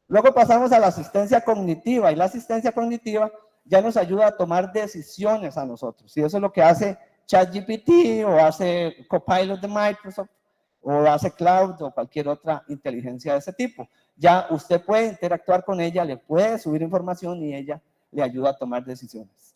Luego pasamos a la asistencia cognitiva, y la asistencia cognitiva ya nos ayuda a tomar decisiones a nosotros, y eso es lo que hace ChatGPT, o hace Copilot de Microsoft, o hace Cloud, o cualquier otra inteligencia de ese tipo. Ya usted puede interactuar con ella, le puede subir información y ella le ayuda a tomar decisiones.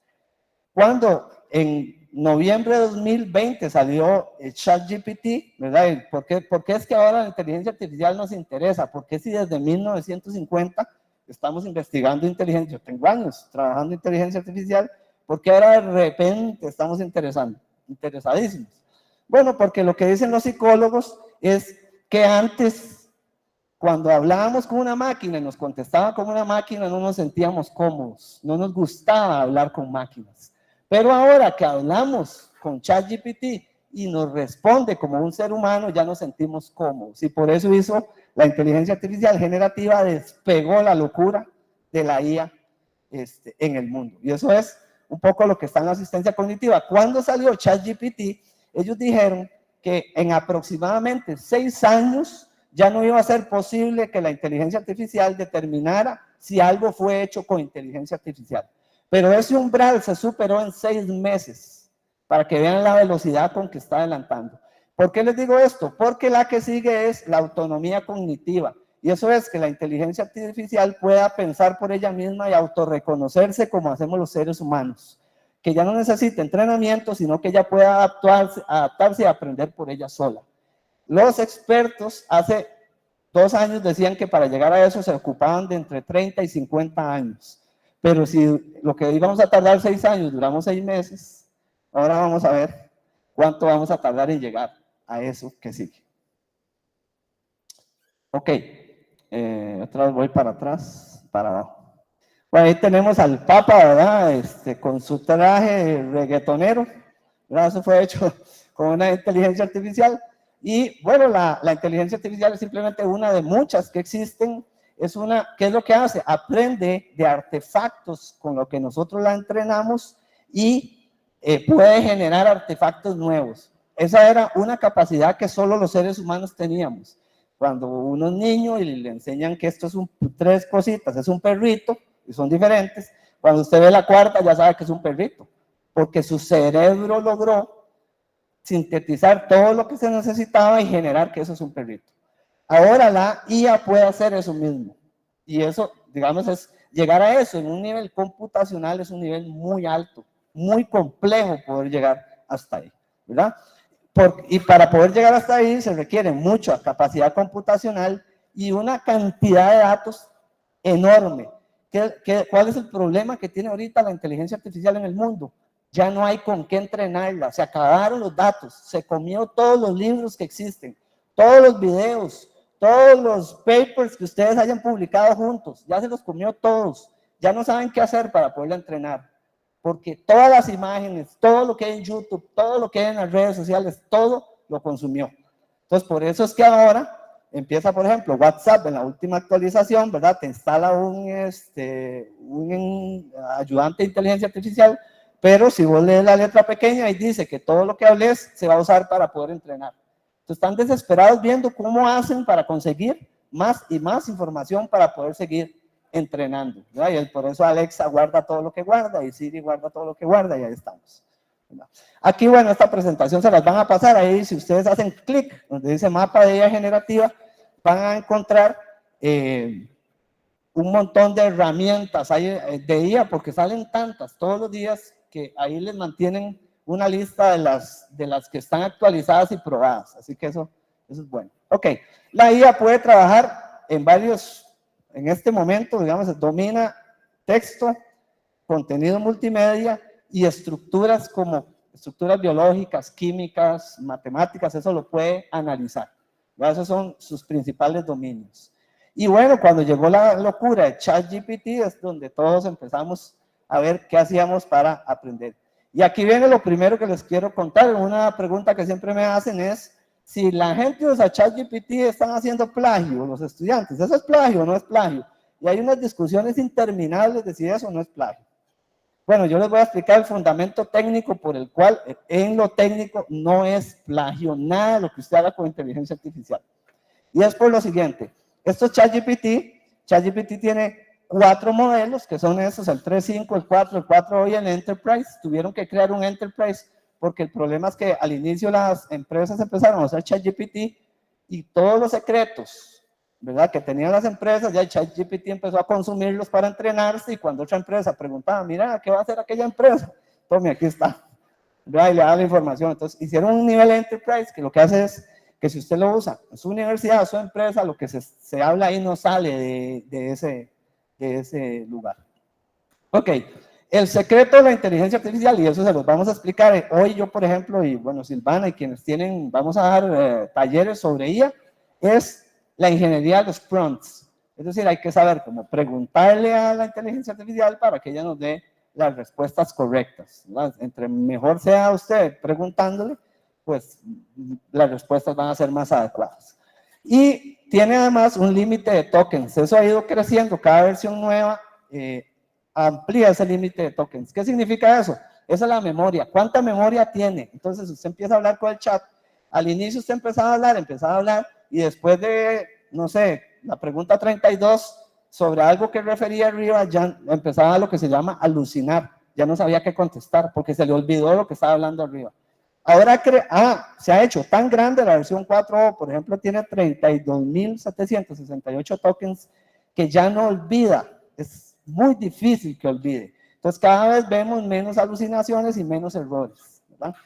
Cuando en noviembre de 2020 salió ChatGPT, ¿verdad? ¿Por qué es que ahora la inteligencia artificial nos interesa? Porque si desde 1950 estamos investigando inteligencia, yo tengo años trabajando en inteligencia artificial, ¿por qué ahora de repente estamos interesadísimos? Bueno, porque lo que dicen los psicólogos es que antes, cuando hablábamos con una máquina y nos contestaba como una máquina, no nos sentíamos cómodos, no nos gustaba hablar con máquinas. Pero ahora que hablamos con ChatGPT y nos responde como un ser humano, ya nos sentimos cómodos. Y por eso hizo la inteligencia artificial generativa, despegó la locura de la IA en el mundo. Y eso es un poco lo que está en la asistencia cognitiva. Cuando salió ChatGPT, ellos dijeron que en aproximadamente 6 años ya no iba a ser posible que la inteligencia artificial determinara si algo fue hecho con inteligencia artificial. Pero ese umbral se superó en 6 meses, para que vean la velocidad con que está adelantando. ¿Por qué les digo esto? Porque la que sigue es la autonomía cognitiva, y eso es que la inteligencia artificial pueda pensar por ella misma y autorreconocerse como hacemos los seres humanos, que ya no necesita entrenamiento, sino que ya pueda adaptarse y aprender por ella sola. Los expertos hace 2 años decían que para llegar a eso se ocupaban de entre 30 y 50 años. Pero si lo que íbamos a tardar 6 años, duramos 6 meses, ahora vamos a ver cuánto vamos a tardar en llegar a eso que sigue. Ok, otra vez voy para atrás, para abajo. Bueno, ahí tenemos al Papa, ¿verdad? Con su traje reggaetonero, ¿verdad? Eso fue hecho con una inteligencia artificial. Y bueno, la inteligencia artificial es simplemente una de muchas que existen. ¿Qué es lo que hace? Aprende de artefactos con lo que nosotros la entrenamos y puede generar artefactos nuevos. Esa era una capacidad que solo los seres humanos teníamos. Cuando uno es niño y le enseñan que esto es 3 cositas, es un perrito, y son diferentes, cuando usted ve la cuarta ya sabe que es un perrito, porque su cerebro logró sintetizar todo lo que se necesitaba y generar que eso es un perrito. Ahora la IA puede hacer eso mismo, y eso, digamos, es llegar a eso en un nivel computacional, es un nivel muy alto, muy complejo poder llegar hasta ahí, ¿verdad? Y para poder llegar hasta ahí se requiere mucha capacidad computacional y una cantidad de datos enorme. ¿Cuál es el problema que tiene ahorita la inteligencia artificial en el mundo? Ya no hay con qué entrenarla, se acabaron los datos, se comió todos los libros que existen, todos los videos, todos los papers que ustedes hayan publicado juntos, ya se los comió todos, ya no saben qué hacer para poderla entrenar, porque todas las imágenes, todo lo que hay en YouTube, todo lo que hay en las redes sociales, todo lo consumió. Entonces, por eso es que ahora empieza, por ejemplo, WhatsApp en la última actualización, ¿verdad? Te instala un ayudante de inteligencia artificial, pero si vos lees la letra pequeña y dice que todo lo que hables se va a usar para poder entrenar. Entonces, están desesperados viendo cómo hacen para conseguir más y más información para poder seguir entrenando, ¿verdad? Y por eso Alexa guarda todo lo que guarda y Siri guarda todo lo que guarda y ahí estamos, ¿verdad? Aquí, bueno, esta presentación se las van a pasar ahí, si ustedes hacen clic donde dice mapa de IA generativa, van a encontrar un montón de herramientas de IA, porque salen tantas todos los días que ahí les mantienen una lista de las que están actualizadas y probadas, así que eso es bueno. Ok, la IA puede trabajar en este momento, digamos, domina texto, contenido multimedia y estructuras como estructuras biológicas, químicas, matemáticas, eso lo puede analizar. ¿Verdad? Esos son sus principales dominios. Y bueno, cuando llegó la locura de ChatGPT es donde todos empezamos a ver qué hacíamos para aprender. Y aquí viene lo primero que les quiero contar. Una pregunta que siempre me hacen es si la gente usa ChatGPT están haciendo plagio, los estudiantes. ¿Eso es plagio o no es plagio? Y hay unas discusiones interminables de si eso no es plagio. Bueno, yo les voy a explicar el fundamento técnico por el cual en lo técnico no es plagio nada de lo que usted haga con inteligencia artificial. Y es por lo siguiente, Esto es ChatGPT. ChatGPT tiene 4 modelos, que son esos, el 3.5, el 4, el 4 y el Enterprise. Tuvieron que crear un Enterprise porque el problema es que al inicio las empresas empezaron a usar ChatGPT y todos los secretos, ¿verdad?, que tenían las empresas, ya ChatGPT empezó a consumirlos para entrenarse, y cuando otra empresa preguntaba, mira, ¿qué va a hacer aquella empresa? Tome, aquí está, ¿verdad?, y le da la información. Entonces hicieron un nivel Enterprise que lo que hace es que si usted lo usa en su universidad o su empresa, lo que se habla ahí no sale de ese lugar. Ok, el secreto de la inteligencia artificial, y eso se los vamos a explicar hoy yo, por ejemplo, y bueno, Silvana y quienes tienen, vamos a dar talleres sobre IA, es la ingeniería de los prompts. Es decir, hay que saber cómo preguntarle a la inteligencia artificial para que ella nos dé las respuestas correctas, ¿verdad? Entre mejor sea usted preguntándole, pues las respuestas van a ser más adecuadas. Y tiene además un límite de tokens. Eso ha ido creciendo, cada versión nueva amplía ese límite de tokens. ¿Qué significa eso? Esa es la memoria. ¿Cuánta memoria tiene? Entonces usted empieza a hablar con el chat. Al inicio usted empezaba a hablar, y después de, no sé, la pregunta 32 sobre algo que refería arriba, ya empezaba lo que se llama alucinar. Ya no sabía qué contestar porque se le olvidó lo que estaba hablando arriba. Ahora se ha hecho tan grande la versión 4, por ejemplo, tiene 32.768 tokens que ya no olvida. Es muy difícil que olvide. Entonces cada vez vemos menos alucinaciones y menos errores, ¿verdad?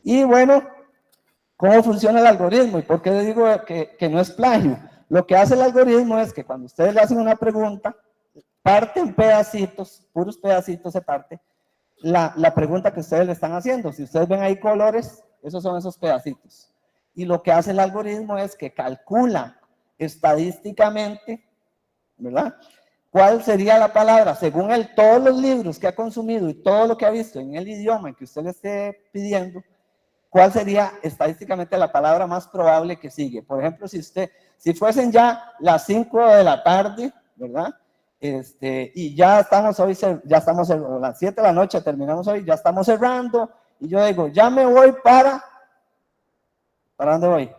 Y bueno, ¿cómo funciona el algoritmo? ¿Y por qué le digo que no es plagio? Lo que hace el algoritmo es que cuando ustedes le hacen una pregunta, parte en pedacitos, puros pedacitos se parte, la pregunta que ustedes le están haciendo. Si ustedes ven ahí colores, esos son esos pedacitos. Y lo que hace el algoritmo es que calcula estadísticamente, ¿verdad?, cuál sería la palabra, según él, todos los libros que ha consumido y todo lo que ha visto en el idioma que usted le esté pidiendo, cuál sería estadísticamente la palabra más probable que sigue. Por ejemplo, si fuesen ya las 5 de la tarde, ¿verdad?, y ya estamos hoy, a las 7 de la noche terminamos hoy, ya estamos cerrando, y yo digo, ya me voy ¿para dónde voy?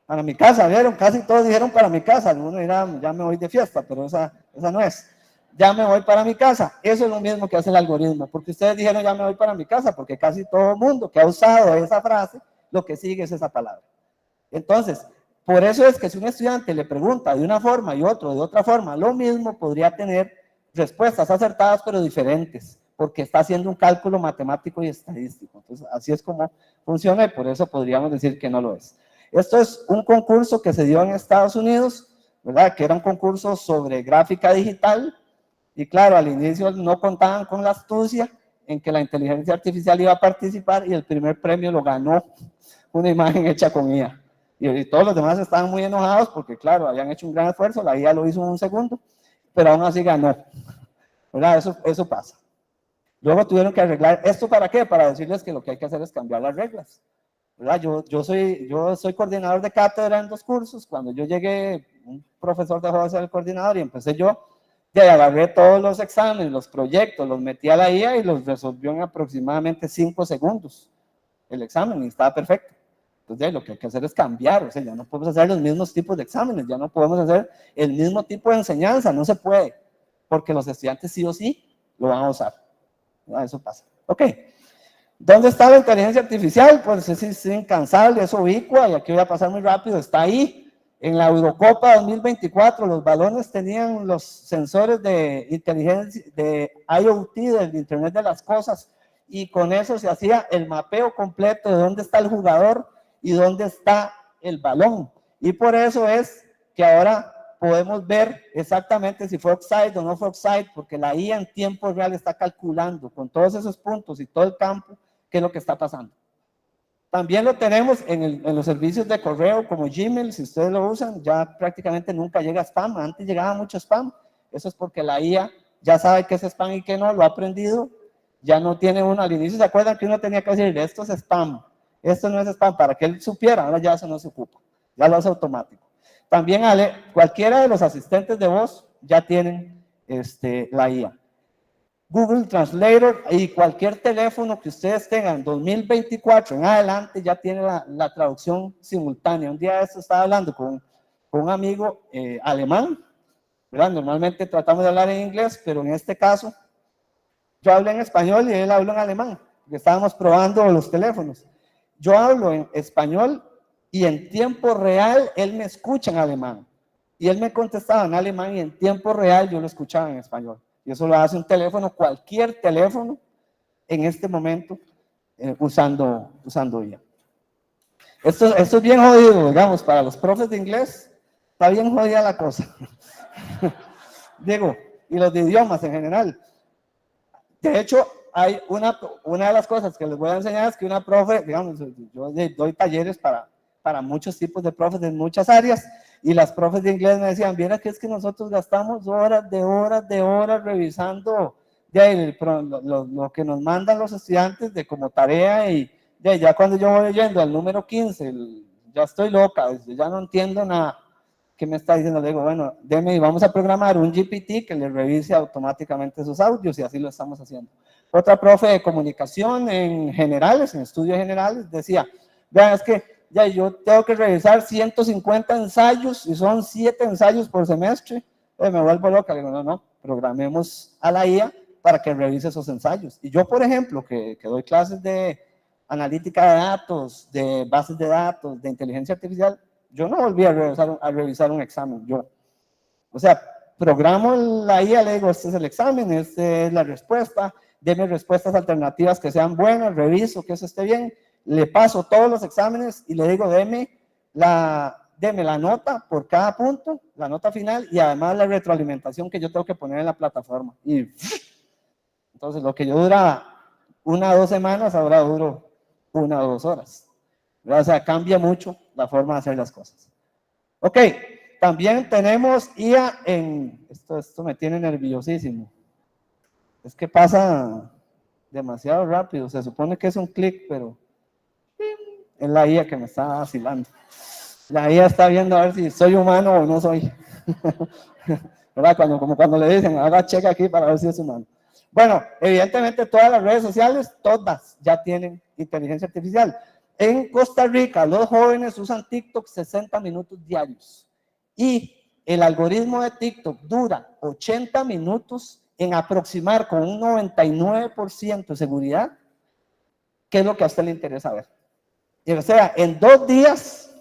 Para mi casa, ¿vieron? Casi todos dijeron para mi casa. Algunos dirán, ya me voy de fiesta, pero esa no es. Ya me voy para mi casa. Eso es lo mismo que hace el algoritmo, porque ustedes dijeron ya me voy para mi casa, porque casi todo el mundo que ha usado esa frase, lo que sigue es esa palabra. Entonces, por eso es que si un estudiante le pregunta de una forma y otro de otra forma, lo mismo, podría tener respuestas acertadas pero diferentes, porque está haciendo un cálculo matemático y estadístico. Entonces, así es como funciona, y por eso podríamos decir que no lo es. Esto es un concurso que se dio en Estados Unidos, ¿verdad?, que era un concurso sobre gráfica digital, y claro, al inicio no contaban con la astucia en que la inteligencia artificial iba a participar, y el primer premio lo ganó una imagen hecha con IA. Y todos los demás estaban muy enojados porque, claro, habían hecho un gran esfuerzo, la IA lo hizo en un segundo, pero aún así ganó, ¿verdad? Eso pasa. Luego tuvieron que arreglar esto. ¿Para qué? Para decirles que lo que hay que hacer es cambiar las reglas, ¿verdad? Yo soy coordinador de cátedra en 2 cursos. Cuando yo llegué, un profesor dejó de ser el coordinador y empecé yo, y agarré todos los exámenes, los proyectos, los metí a la IA y los resolvió en aproximadamente 5 segundos el examen, y estaba perfecto. Entonces, lo que hay que hacer es cambiar. O sea, ya no podemos hacer los mismos tipos de exámenes, ya no podemos hacer el mismo tipo de enseñanza, no se puede, porque los estudiantes sí o sí lo van a usar. Eso pasa. Ok. ¿Dónde está la inteligencia artificial? Pues es incansable, es ubicua, y aquí voy a pasar muy rápido. Está ahí. En la Eurocopa 2024, los balones tenían los sensores de inteligencia, de IoT, del Internet de las Cosas, y con eso se hacía el mapeo completo de dónde está el jugador y dónde está el balón. Y por eso es que ahora podemos ver exactamente si fue offside o no fue offside, porque la IA en tiempo real está calculando con todos esos puntos y todo el campo qué es lo que está pasando. También lo tenemos en los servicios de correo como Gmail. Si ustedes lo usan, ya prácticamente nunca llega spam. Antes llegaba mucho spam. Eso es porque la IA ya sabe qué es spam y qué no, lo ha aprendido. Ya no tiene uno, al inicio se acuerdan que uno tenía que decirle, esto es spam, esto no es spam, para que él supiera. Ahora ya eso no se ocupa, ya lo hace automático. También cualquiera de los asistentes de voz ya tienen la IA. Google Translator y cualquier teléfono que ustedes tengan 2024 en adelante ya tiene la traducción simultánea. Un día de esto estaba hablando con con un amigo alemán, ¿verdad? Normalmente tratamos de hablar en inglés, pero en este caso yo hablo en español y él habló en alemán, porque estábamos probando los teléfonos. Yo hablo en español y en tiempo real él me escucha en alemán. Y él me contestaba en alemán y en tiempo real yo lo escuchaba en español. Y eso lo hace un teléfono, cualquier teléfono, en este momento, usando IA. Esto es bien jodido, digamos, para los profes de inglés, está bien jodida la cosa. Digo, y los de idiomas en general. De hecho, hay una de las cosas que les voy a enseñar es que una profe, digamos, yo doy talleres para muchos tipos de profes en muchas áreas, y las profes de inglés me decían, viera que es que nosotros gastamos horas revisando lo que nos mandan los estudiantes de como tarea, y ya cuando yo voy leyendo al número 15, ya estoy loca, ya no entiendo nada. ¿Qué me está diciendo? Le digo, bueno, y vamos a programar un GPT que le revise automáticamente sus audios, y así lo estamos haciendo. Otra profe de comunicación en generales, en estudios generales, decía, vean, es que ya yo tengo que revisar 150 ensayos y son 7 ensayos por semestre. Me vuelvo loca. Le digo, no, programemos a la IA para que revise esos ensayos. Y yo, por ejemplo, que doy clases de analítica de datos, de bases de datos, de inteligencia artificial, yo no volví a revisar un examen, yo. O sea, programo la IA, le digo, este es el examen, esta es la respuesta, deme respuestas alternativas que sean buenas, reviso que eso esté bien, le paso todos los exámenes y le digo, deme la nota por cada punto, la nota final, y además la retroalimentación que yo tengo que poner en la plataforma. Y entonces lo que yo dura 1 o 2 semanas, ahora duro 1 o 2 horas. O sea, cambia mucho la forma de hacer las cosas. Ok, también tenemos IA en... Esto me tiene nerviosísimo. Es que pasa demasiado rápido. Se supone que es un clic, pero es la IA que me está vacilando. La IA está viendo a ver si soy humano o no soy. ¿Verdad? Como cuando le dicen, haga check aquí para ver si es humano. Bueno, evidentemente todas las redes sociales, todas ya tienen inteligencia artificial. En Costa Rica, los jóvenes usan TikTok 60 minutos diarios. Y el algoritmo de TikTok dura 80 minutos en aproximar con un 99% de seguridad qué es lo que a usted le interesa ver. Y, o sea, en 2 días,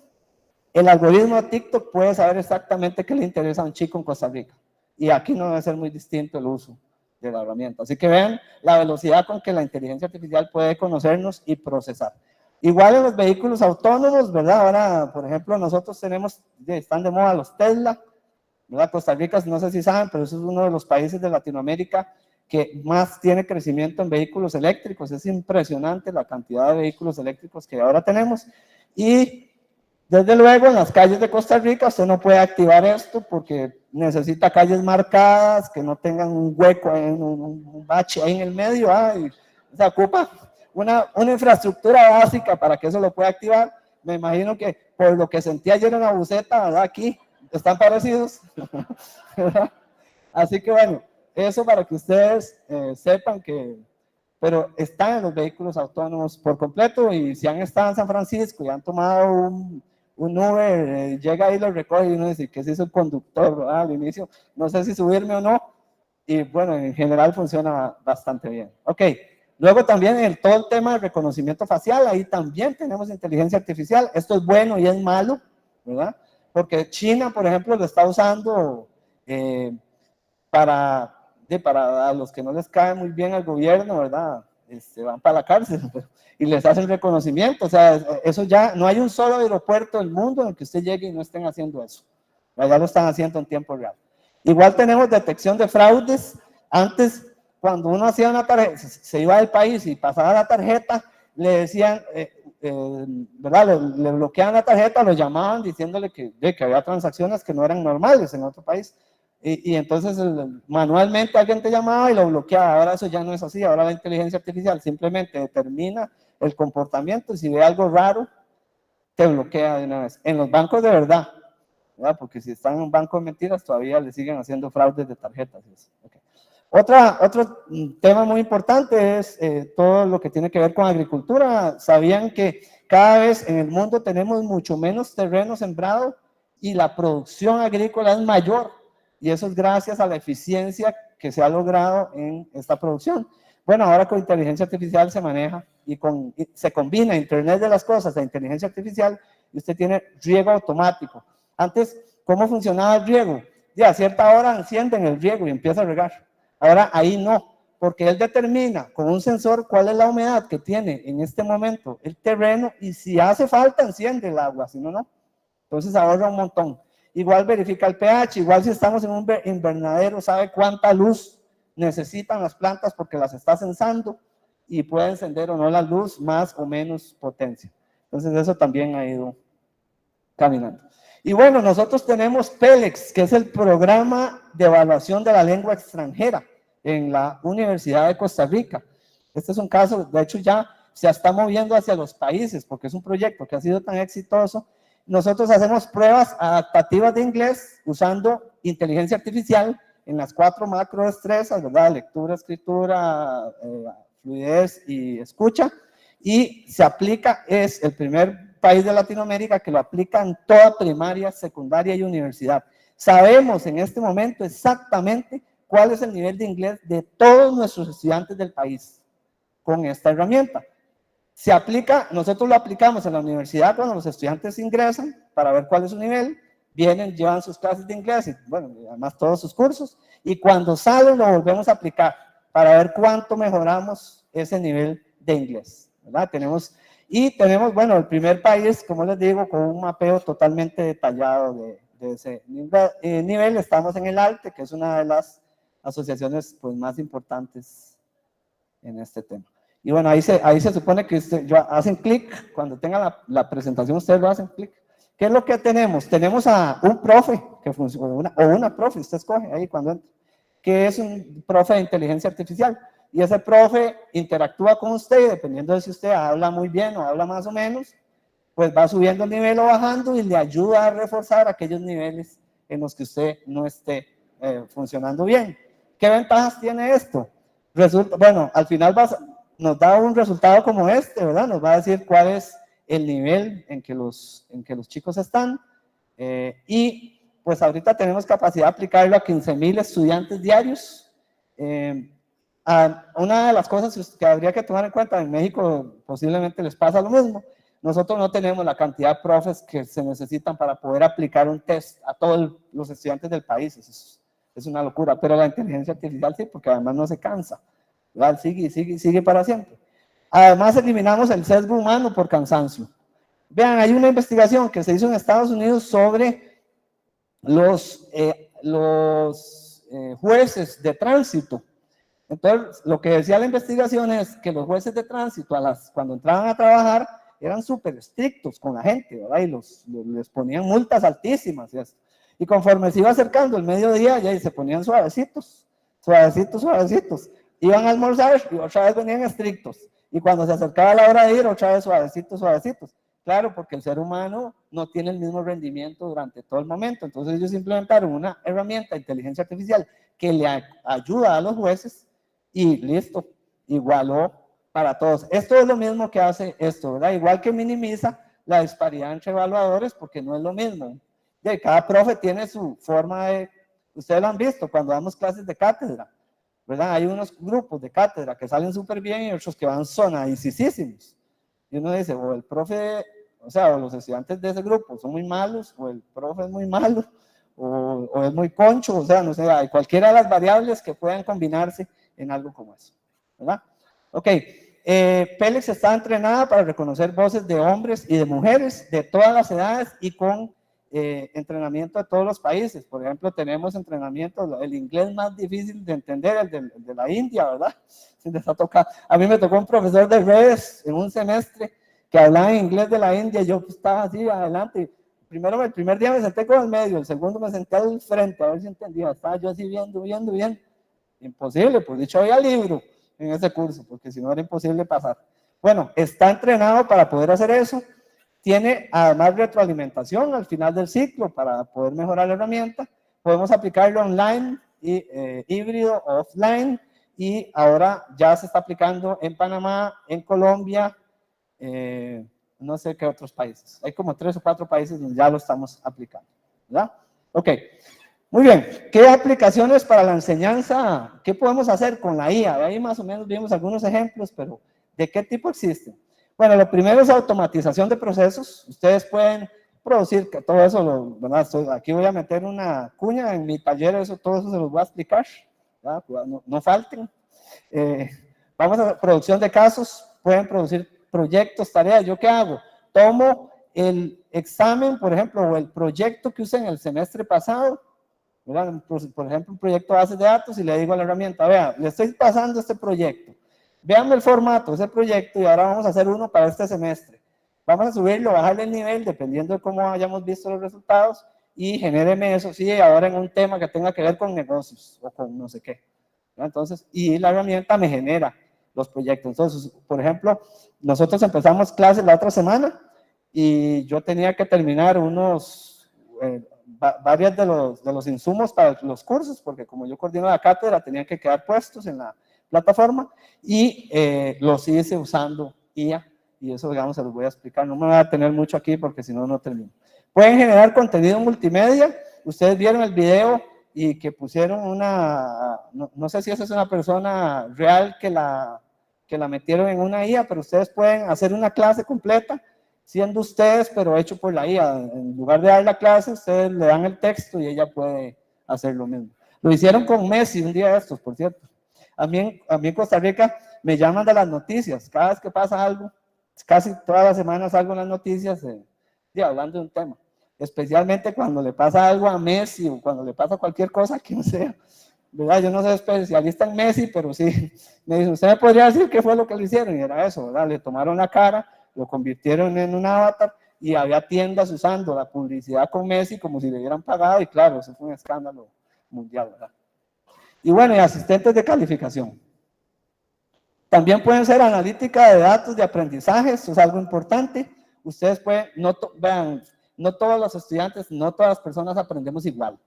el algoritmo de TikTok puede saber exactamente qué le interesa a un chico en Costa Rica. Y aquí no debe ser muy distinto el uso de la herramienta. Así que vean la velocidad con que la inteligencia artificial puede conocernos y procesar. Igual en los vehículos autónomos, ¿verdad? Ahora, por ejemplo, nosotros están de moda los Tesla, ¿verdad? Costa Rica, no sé si saben, pero eso es uno de los países de Latinoamérica que más tiene crecimiento en vehículos eléctricos. Es impresionante la cantidad de vehículos eléctricos que ahora tenemos. Y desde luego en las calles de Costa Rica usted no puede activar esto porque necesita calles marcadas, que no tengan un hueco, un bache ahí en el medio, y se ocupa una infraestructura básica para que eso lo pueda activar. Me imagino que por lo que sentí ayer en la buceta, ¿verdad? Aquí están parecidos. Así que bueno, eso para que ustedes sepan que, pero están en los vehículos autónomos por completo, y si han estado en San Francisco y han tomado un Uber, llega ahí y lo recoge y uno dice que sí es el conductor, ¿verdad? Al inicio, no sé si subirme o no, y bueno, en general funciona bastante bien. Ok, luego también todo el tema de reconocimiento facial, ahí también tenemos inteligencia artificial. Esto es bueno y es malo, ¿verdad? Porque China, por ejemplo, lo está usando para a los que no les cae muy bien al gobierno, ¿verdad? Van para la cárcel y les hacen reconocimiento. O sea, eso ya, no hay un solo aeropuerto del mundo en el que usted llegue y no estén haciendo eso. Ya lo están haciendo en tiempo real. Igual tenemos detección de fraudes. Antes, cuando uno hacía una tarjeta, se iba del país y pasaba la tarjeta, le decían, ¿verdad? Le bloqueaban la tarjeta, lo llamaban diciéndole que había transacciones que no eran normales en otro país. Y entonces manualmente alguien te llamaba y lo bloqueaba. Ahora eso ya no es así. Ahora la inteligencia artificial simplemente determina el comportamiento, y si ve algo raro, te bloquea de una vez. En los bancos de verdad, ¿verdad? Porque si están en un banco de mentiras, todavía le siguen haciendo fraudes de tarjetas. Okay. Otro tema muy importante es todo lo que tiene que ver con agricultura. ¿Sabían que cada vez en el mundo tenemos mucho menos terreno sembrado y la producción agrícola es mayor, y eso es gracias a la eficiencia que se ha logrado en esta producción. Bueno, ahora con inteligencia artificial se maneja y se combina Internet de las cosas e inteligencia artificial y usted tiene riego automático. Antes, ¿cómo funcionaba el riego? Ya a cierta hora encienden el riego y empieza a regar. Ahora ahí no, porque él determina con un sensor cuál es la humedad que tiene en este momento el terreno y si hace falta enciende el agua, si no, no. Entonces ahorra un montón. Igual verifica el pH, igual si estamos en un invernadero, sabe cuánta luz necesitan las plantas porque las está censando y puede encender o no la luz, más o menos potencia. Entonces eso también ha ido caminando. Y bueno, nosotros tenemos PELEX, que es el programa de evaluación de la lengua extranjera en la Universidad de Costa Rica. Este es un caso, de hecho ya se está moviendo hacia los países porque es un proyecto que ha sido tan exitoso. Nosotros hacemos pruebas adaptativas de inglés usando inteligencia artificial en las 4 macrodestrezas, ¿verdad? Lectura, escritura, fluidez y escucha. Y se aplica, es el primer país de Latinoamérica que lo aplica en toda primaria, secundaria y universidad. Sabemos en este momento exactamente cuál es el nivel de inglés de todos nuestros estudiantes del país con esta herramienta. Se aplica, nosotros lo aplicamos en la universidad cuando los estudiantes ingresan para ver cuál es su nivel, vienen, llevan sus clases de inglés y bueno, además todos sus cursos, y cuando salen lo volvemos a aplicar para ver cuánto mejoramos ese nivel de inglés, ¿verdad? Tenemos, bueno, el primer país, como les digo, con un mapeo totalmente detallado de ese nivel. Estamos en el ALTE, que es una de las asociaciones pues, más importantes en este tema. Y bueno, ahí se supone que hacen clic, cuando tengan la presentación ustedes lo hacen clic. ¿Qué es lo que tenemos? Tenemos a un profe, que funciona, o una profe, usted escoge ahí cuando entra, que es un profe de inteligencia artificial. Y ese profe interactúa con usted y dependiendo de si usted habla muy bien o habla más o menos, pues va subiendo el nivel o bajando y le ayuda a reforzar aquellos niveles en los que usted no esté funcionando bien. ¿Qué ventajas tiene esto? Resulta, bueno, al final nos da un resultado como este, ¿verdad? Nos va a decir cuál es el nivel en que los chicos están y pues ahorita tenemos capacidad de aplicarlo a 15,000 estudiantes diarios. Una de las cosas que habría que tomar en cuenta, en México posiblemente les pasa lo mismo, nosotros no tenemos la cantidad de profes que se necesitan para poder aplicar un test a todos los estudiantes del país, es una locura, pero la inteligencia artificial sí, porque además no se cansa, ¿verdad? Sigue para siempre. Además eliminamos el sesgo humano por cansancio. Vean, hay una investigación que se hizo en Estados Unidos sobre los jueces de tránsito. Entonces, lo que decía la investigación es que los jueces de tránsito, cuando entraban a trabajar, eran súper estrictos con la gente, ¿verdad? Y les ponían multas altísimas. Y conforme se iba acercando el mediodía, ya se ponían suavecitos. Iban a almorzar y otra vez venían estrictos. Y cuando se acercaba la hora de ir, otra vez suavecitos. Claro, porque el ser humano no tiene el mismo rendimiento durante todo el momento. Entonces ellos implementaron una herramienta de inteligencia artificial que le ayuda a los jueces y listo, igualó para todos. Esto es lo mismo que hace esto, ¿verdad? Igual que minimiza la disparidad entre evaluadores, porque no es lo mismo. Cada profe tiene su forma de, ustedes lo han visto cuando damos clases de cátedra, ¿verdad? Hay unos grupos de cátedra que salen súper bien y otros que van sonadicísimos. Y uno dice, o el profe, o sea, o los estudiantes de ese grupo son muy malos, o el profe es muy malo, o es muy concho, o sea, no sé, hay cualquiera de las variables que puedan combinarse en algo como eso, ¿verdad? Ok, PELEX está entrenada para reconocer voces de hombres y de mujeres de todas las edades y con entrenamiento de todos los países. Por ejemplo, tenemos entrenamiento, el inglés más difícil de entender, el de la India, ¿verdad? A mí me tocó un profesor de redes en un semestre que hablaba en inglés de la India, yo estaba así adelante. Primero, el primer día me senté con el medio, el segundo me senté al frente a ver si entendía, estaba yo así viendo. Imposible, pues dicho había libro en ese curso, porque si no era imposible pasar. Bueno, está entrenado para poder hacer eso. Tiene además retroalimentación al final del ciclo para poder mejorar la herramienta. Podemos aplicarlo online, híbrido o offline, y ahora ya se está aplicando en Panamá, en Colombia, no sé qué otros países. Hay como 3 o 4 países donde ya lo estamos aplicando. ¿verdad? Ok, muy bien. ¿Qué aplicaciones para la enseñanza? ¿Qué podemos hacer con la IA? Ahí más o menos vimos algunos ejemplos, pero ¿de qué tipo existen? Bueno, lo primero es automatización de procesos. Ustedes pueden producir que todo eso, ¿verdad? Aquí voy a meter una cuña en mi taller, todo eso se los voy a explicar, ¿verdad? No falten. Vamos a producción de casos, pueden producir proyectos, tareas. ¿Yo qué hago? Tomo el examen, por ejemplo, o el proyecto que usé en el semestre pasado, ¿verdad? Por ejemplo, un proyecto de bases de datos, y le digo a la herramienta, vea, le estoy pasando este proyecto, vean el formato de ese proyecto y ahora vamos a hacer uno para este semestre. Vamos a subirlo, bajarle el nivel, dependiendo de cómo hayamos visto los resultados, y genéreme eso, sí, ahora en un tema que tenga que ver con negocios o con no sé qué. Entonces, y la herramienta me genera los proyectos. Entonces, por ejemplo, nosotros empezamos clases la otra semana y yo tenía que terminar varios de los insumos para los cursos, porque como yo coordino la cátedra, tenían que quedar puestos en la plataforma y los hice usando IA, y eso, digamos, se los voy a explicar. No me voy a tener mucho aquí porque si no, no termino. Pueden generar contenido multimedia. Ustedes vieron el video y que pusieron no sé si esa es una persona real que la metieron en una IA, pero ustedes pueden hacer una clase completa siendo ustedes, pero hecho por la IA. En lugar de dar la clase, ustedes le dan el texto y ella puede hacer lo mismo. Lo hicieron con Messi un día de estos, por cierto. A mí en Costa Rica me llaman de las noticias. Cada vez que pasa algo, casi todas las semanas salgo en las noticias hablando de un tema. Especialmente cuando le pasa algo a Messi o cuando le pasa cualquier cosa, quien sea. ¿Verdad? Yo no soy especialista en Messi, pero sí, me dicen, ¿usted me podría decir qué fue lo que le hicieron? Y era eso, ¿verdad? Le tomaron la cara, lo convirtieron en un avatar y había tiendas usando la publicidad con Messi como si le hubieran pagado, y claro, eso fue un escándalo mundial, ¿verdad? Y bueno, y asistentes de calificación. También pueden ser analítica de datos de aprendizaje, eso es algo importante. Ustedes pueden, vean, no todos los estudiantes, no todas las personas aprendemos igual,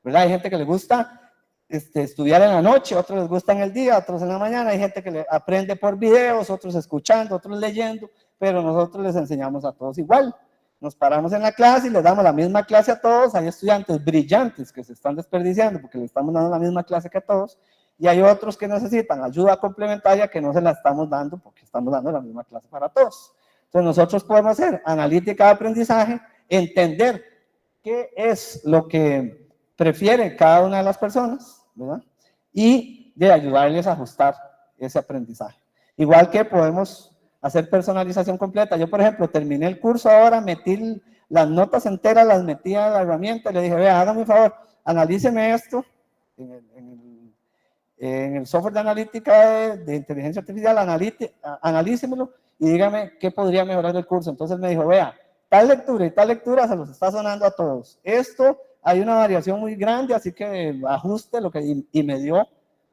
¿verdad? Hay gente que le gusta estudiar en la noche, otros les gusta en el día, otros en la mañana. Hay gente que aprende por videos, otros escuchando, otros leyendo, pero nosotros les enseñamos a todos igual. Nos paramos en la clase y les damos la misma clase a todos. Hay estudiantes brillantes que se están desperdiciando porque le estamos dando la misma clase que a todos, y hay otros que necesitan ayuda complementaria que no se la estamos dando porque estamos dando la misma clase para todos. Entonces nosotros podemos hacer analítica de aprendizaje, entender qué es lo que prefiere cada una de las personas, ¿verdad? Y de ayudarles a ajustar ese aprendizaje. Igual que podemos hacer personalización completa. Yo, por ejemplo, terminé el curso ahora, metí las notas enteras, las metí a la herramienta y le dije, vea, hágame un favor, analíceme esto en el software de analítica de inteligencia artificial, analícemelo y dígame qué podría mejorar el curso. Entonces me dijo, vea, tal lectura y tal lectura se los está sonando a todos. Esto hay una variación muy grande, así que ajuste y me dio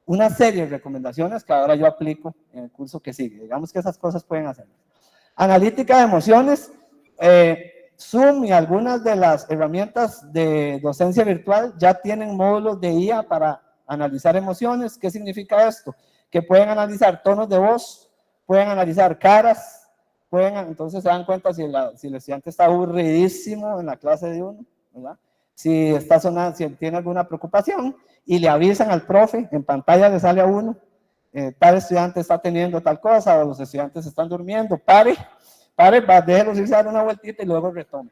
una serie de recomendaciones que ahora yo aplico en el curso que sigue. Digamos que esas cosas pueden hacer. Analítica de emociones, Zoom y algunas de las herramientas de docencia virtual ya tienen módulos de IA para analizar emociones. ¿Qué significa esto? Que pueden analizar tonos de voz, pueden analizar caras, entonces se dan cuenta si el estudiante está aburridísimo en la clase de uno, ¿verdad? Si está sonando, si tiene alguna preocupación, y le avisan al profe, en pantalla le sale a uno, tal estudiante está teniendo tal cosa, o los estudiantes están durmiendo, pare, déjelos irse a dar una vueltita y luego retome.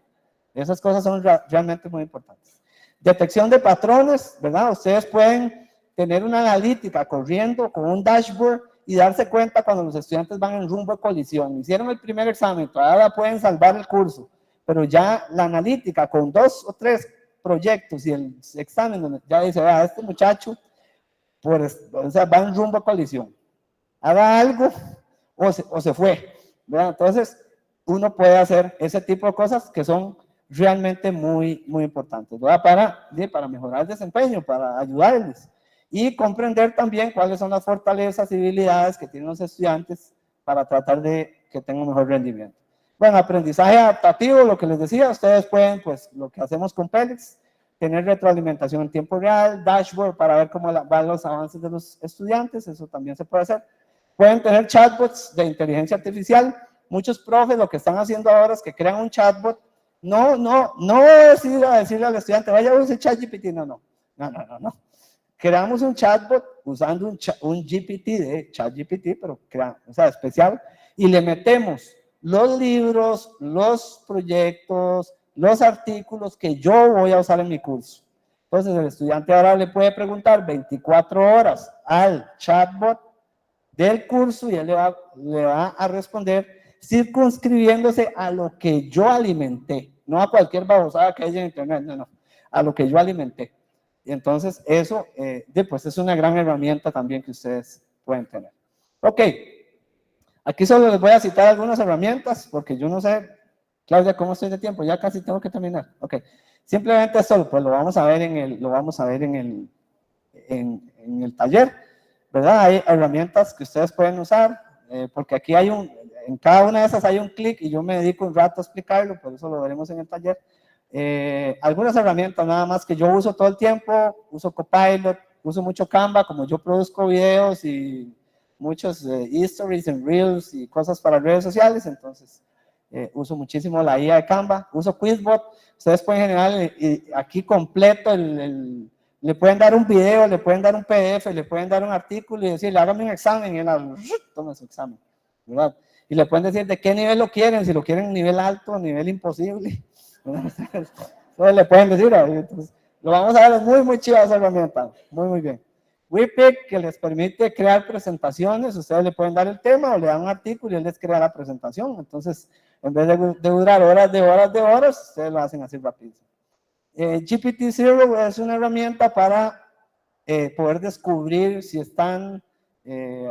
Esas cosas son realmente muy importantes. Detección de patrones, ¿verdad? Ustedes pueden tener una analítica corriendo con un dashboard y darse cuenta cuando los estudiantes van en rumbo a colisión. Hicieron el primer examen, todavía pueden salvar el curso, pero ya la analítica con 2 o 3 proyectos y el examen ya dice, vea, este muchacho va en rumbo a colisión, haga algo o se fue, ¿verdad? Entonces uno puede hacer ese tipo de cosas que son realmente muy, muy importantes, ¿verdad? Para mejorar el desempeño, para ayudarles y comprender también cuáles son las fortalezas y habilidades que tienen los estudiantes para tratar de que tengan un mejor rendimiento. Bueno, aprendizaje adaptativo, lo que les decía, ustedes pueden, pues, lo que hacemos con Pelix, tener retroalimentación en tiempo real, dashboard para ver cómo van los avances de los estudiantes, eso también se puede hacer. Pueden tener chatbots de inteligencia artificial. Muchos profes lo que están haciendo ahora es que crean un chatbot no voy a decirle al estudiante, vaya a usar ChatGPT, no. Creamos un chatbot usando un GPT de ChatGPT, pero o sea, especial, y le metemos los libros, los proyectos, los artículos que yo voy a usar en mi curso. Entonces el estudiante ahora le puede preguntar 24 horas al chatbot del curso y él le va a responder circunscribiéndose a lo que yo alimenté, no a cualquier babosada que haya en internet, no, a lo que yo alimenté. Y entonces eso, pues es una gran herramienta también que ustedes pueden tener. Ok, aquí solo les voy a citar algunas herramientas porque yo no sé, Claudia, cómo estoy de tiempo, ya casi tengo que terminar. Ok, simplemente esto pues lo vamos a ver en el taller, ¿verdad? Hay herramientas que ustedes pueden usar, porque aquí en cada una de esas hay un clic y yo me dedico un rato a explicarlo, por eso lo veremos en el taller. Algunas herramientas nada más que yo uso todo el tiempo, uso Copilot, uso mucho Canva, como yo produzco videos y muchos stories en Reels y cosas para redes sociales, entonces uso muchísimo la IA de Canva, uso Quizbot, ustedes pueden generar aquí completo le pueden dar un video, le pueden dar un PDF, le pueden dar un artículo y decirle, hágame un examen, y él toma su examen, ¿verdad? Y le pueden decir de qué nivel lo quieren, si lo quieren nivel alto, nivel imposible. Entonces le pueden decir, entonces, lo vamos a ver, es muy chiva esa herramienta, muy bien. Webpick, que les permite crear presentaciones, ustedes le pueden dar el tema o le dan un artículo y él les crea la presentación, entonces en vez de durar horas, ustedes lo hacen así rapidísimo. GPT-0 es una herramienta para poder descubrir si están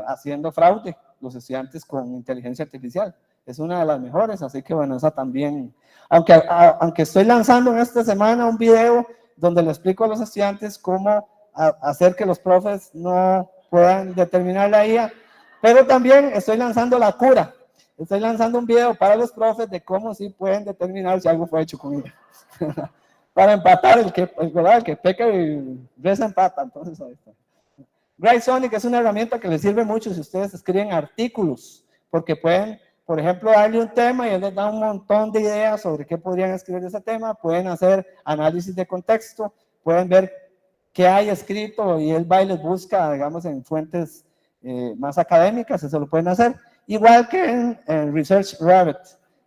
haciendo fraude los estudiantes con inteligencia artificial. Es una de las mejores, así que bueno, esa también, aunque estoy lanzando en esta semana un video donde le explico a los estudiantes cómo hacer que los profes no puedan determinar la IA, pero también estoy lanzando la cura. Estoy lanzando un video para los profes de cómo sí pueden determinar si algo fue hecho con ella. Para empatar, el que peca y reza empata. Entonces, ahí está. Write-Sonic es una herramienta que les sirve mucho si ustedes escriben artículos, porque pueden, por ejemplo, darle un tema y él les da un montón de ideas sobre qué podrían escribir de ese tema, pueden hacer análisis de contexto, pueden ver qué hay escrito y él va y les busca, digamos, en fuentes más académicas, eso lo pueden hacer. Igual que en Research Rabbit,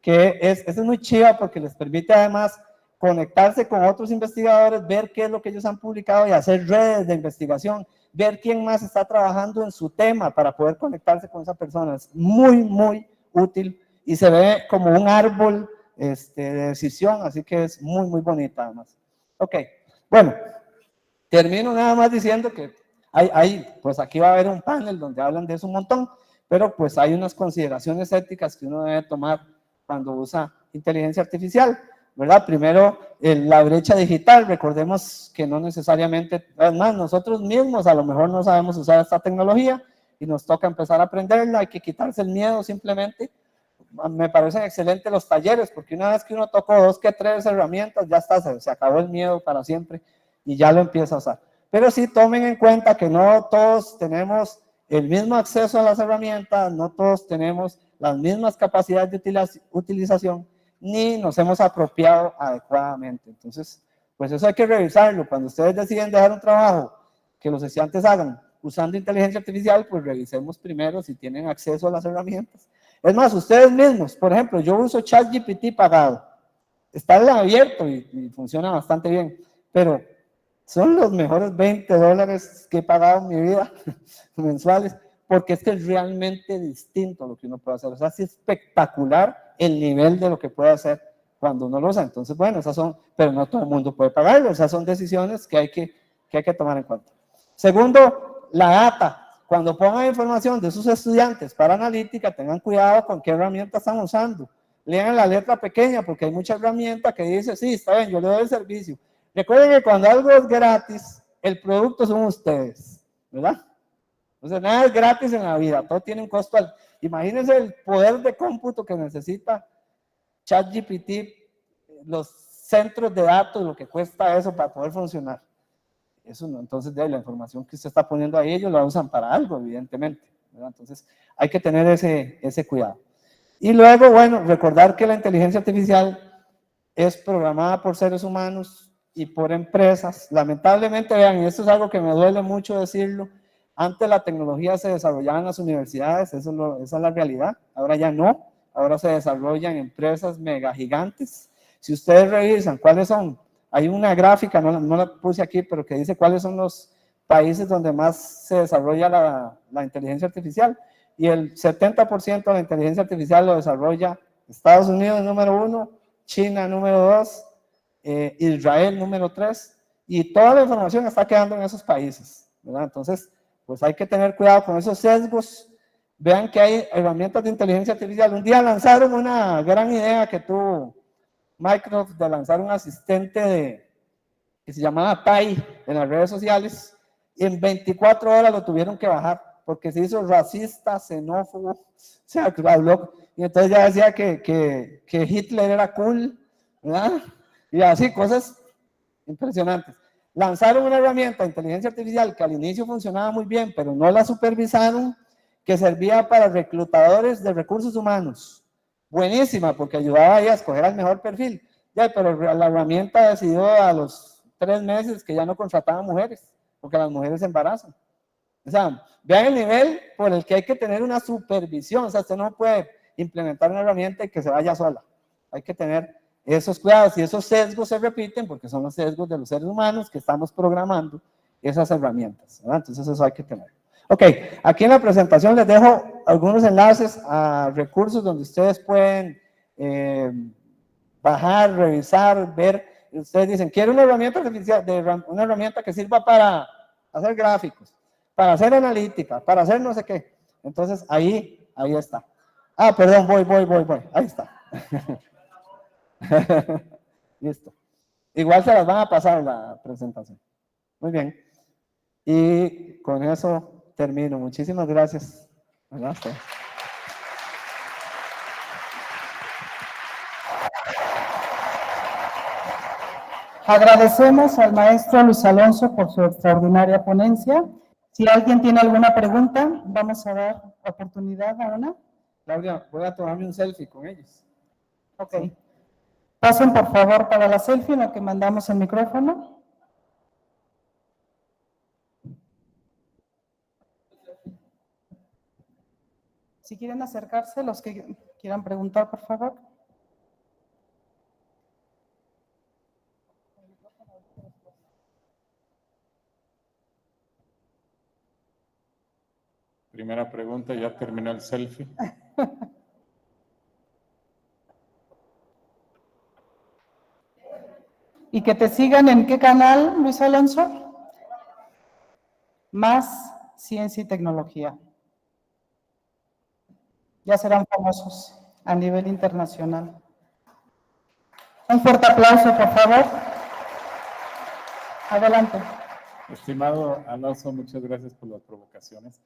que es muy chiva porque les permite además conectarse con otros investigadores, ver qué es lo que ellos han publicado y hacer redes de investigación, ver quién más está trabajando en su tema para poder conectarse con esa persona. Es muy útil y se ve como un árbol de decisión, así que es muy bonita además. Ok, bueno, termino nada más diciendo que pues aquí va a haber un panel donde hablan de eso un montón, pero pues hay unas consideraciones éticas que uno debe tomar cuando usa inteligencia artificial, ¿verdad? Primero, la brecha digital, recordemos que no necesariamente, además nosotros mismos a lo mejor no sabemos usar esta tecnología y nos toca empezar a aprenderla, hay que quitarse el miedo simplemente. Me parecen excelentes los talleres, porque una vez que uno tocó 2 que 3 herramientas, ya está, se acabó el miedo para siempre y ya lo empieza a usar. Pero sí tomen en cuenta que no todos tenemos el mismo acceso a las herramientas, no todos tenemos las mismas capacidades de utilización, ni nos hemos apropiado adecuadamente. Entonces, pues eso hay que revisarlo. Cuando ustedes deciden dejar un trabajo que los estudiantes hagan usando inteligencia artificial, pues revisemos primero si tienen acceso a las herramientas. Es más, ustedes mismos, por ejemplo, yo uso ChatGPT pagado. Está abierto y funciona bastante bien, pero son los mejores $20 que he pagado en mi vida mensuales, porque es que es realmente distinto lo que uno puede hacer. O sea, es espectacular el nivel de lo que puede hacer cuando uno lo usa. Entonces, bueno, esas son, pero no todo el mundo puede pagarlo. Esas son decisiones que hay que tomar en cuenta. Segundo, la data. Cuando pongan información de sus estudiantes para analítica, tengan cuidado con qué herramienta están usando. Lean la letra pequeña, porque hay mucha herramienta que dice, sí, está bien, yo le doy el servicio. Recuerden que cuando algo es gratis, el producto son ustedes, ¿verdad? Entonces, nada es gratis en la vida, todo tiene un costo. Imagínense el poder de cómputo que necesita ChatGPT, los centros de datos, lo que cuesta eso para poder funcionar. Eso no, entonces de la información que usted está poniendo ahí, ellos la usan para algo, evidentemente, ¿verdad? Entonces, hay que tener ese cuidado. Y luego, bueno, recordar que la inteligencia artificial es programada por seres humanos y por empresas. Lamentablemente, vean, y esto es algo que me duele mucho decirlo, antes la tecnología se desarrollaba en las universidades, esa es la realidad, ahora ya no, ahora se desarrolla en empresas mega gigantes. Si ustedes revisan cuáles son, hay una gráfica, no la puse aquí, pero que dice cuáles son los países donde más se desarrolla la inteligencia artificial, y el 70% de la inteligencia artificial lo desarrolla Estados Unidos número 1, China número 2, Israel número 3, y toda la información está quedando en esos países, ¿verdad? Entonces, pues hay que tener cuidado con esos sesgos. Vean que hay herramientas de inteligencia artificial. Un día lanzaron una gran idea que tuvo Microsoft de lanzar un asistente que se llamaba Tai en las redes sociales, y en 24 horas lo tuvieron que bajar porque se hizo racista, xenófobo, o sea, habló, y entonces ya decía que Hitler era cool, ¿verdad? Y así, cosas impresionantes. Lanzaron una herramienta de inteligencia artificial que al inicio funcionaba muy bien, pero no la supervisaron, que servía para reclutadores de recursos humanos. Buenísima, porque ayudaba ahí a escoger al mejor perfil. Ya, pero la herramienta decidió a los 3 meses que ya no contrataba mujeres, porque las mujeres se embarazan. O sea, vean el nivel por el que hay que tener una supervisión. O sea, usted no puede implementar una herramienta y que se vaya sola. Hay que tener esos cuidados, y esos sesgos se repiten porque son los sesgos de los seres humanos que estamos programando esas herramientas, ¿verdad? Entonces eso hay que tener. Ok, aquí en la presentación les dejo algunos enlaces a recursos donde ustedes pueden bajar, revisar, ver. Ustedes dicen, quiero una herramienta artificial, una herramienta que sirva para hacer gráficos, para hacer analítica, para hacer no sé qué. Entonces ahí está. Ah, perdón, voy, ahí está. Listo. Igual se las van a pasar la presentación. Muy bien. Y con eso termino. Muchísimas gracias. Agradecemos al maestro Luis Alonso por su extraordinaria ponencia. Si alguien tiene alguna pregunta, vamos a dar oportunidad a una. Claudia, voy a tomarme un selfie con ellos. Ok. Sí. Pasen por favor para la selfie en lo que mandamos el micrófono. Si quieren acercarse, los que quieran preguntar, por favor. Primera pregunta, ¿ya terminó el selfie? ¿Y que te sigan en qué canal, Luis Alonso? Más Ciencia y Tecnología. Ya serán famosos a nivel internacional. Un fuerte aplauso, por favor. Adelante. Estimado Alonso, muchas gracias por las provocaciones.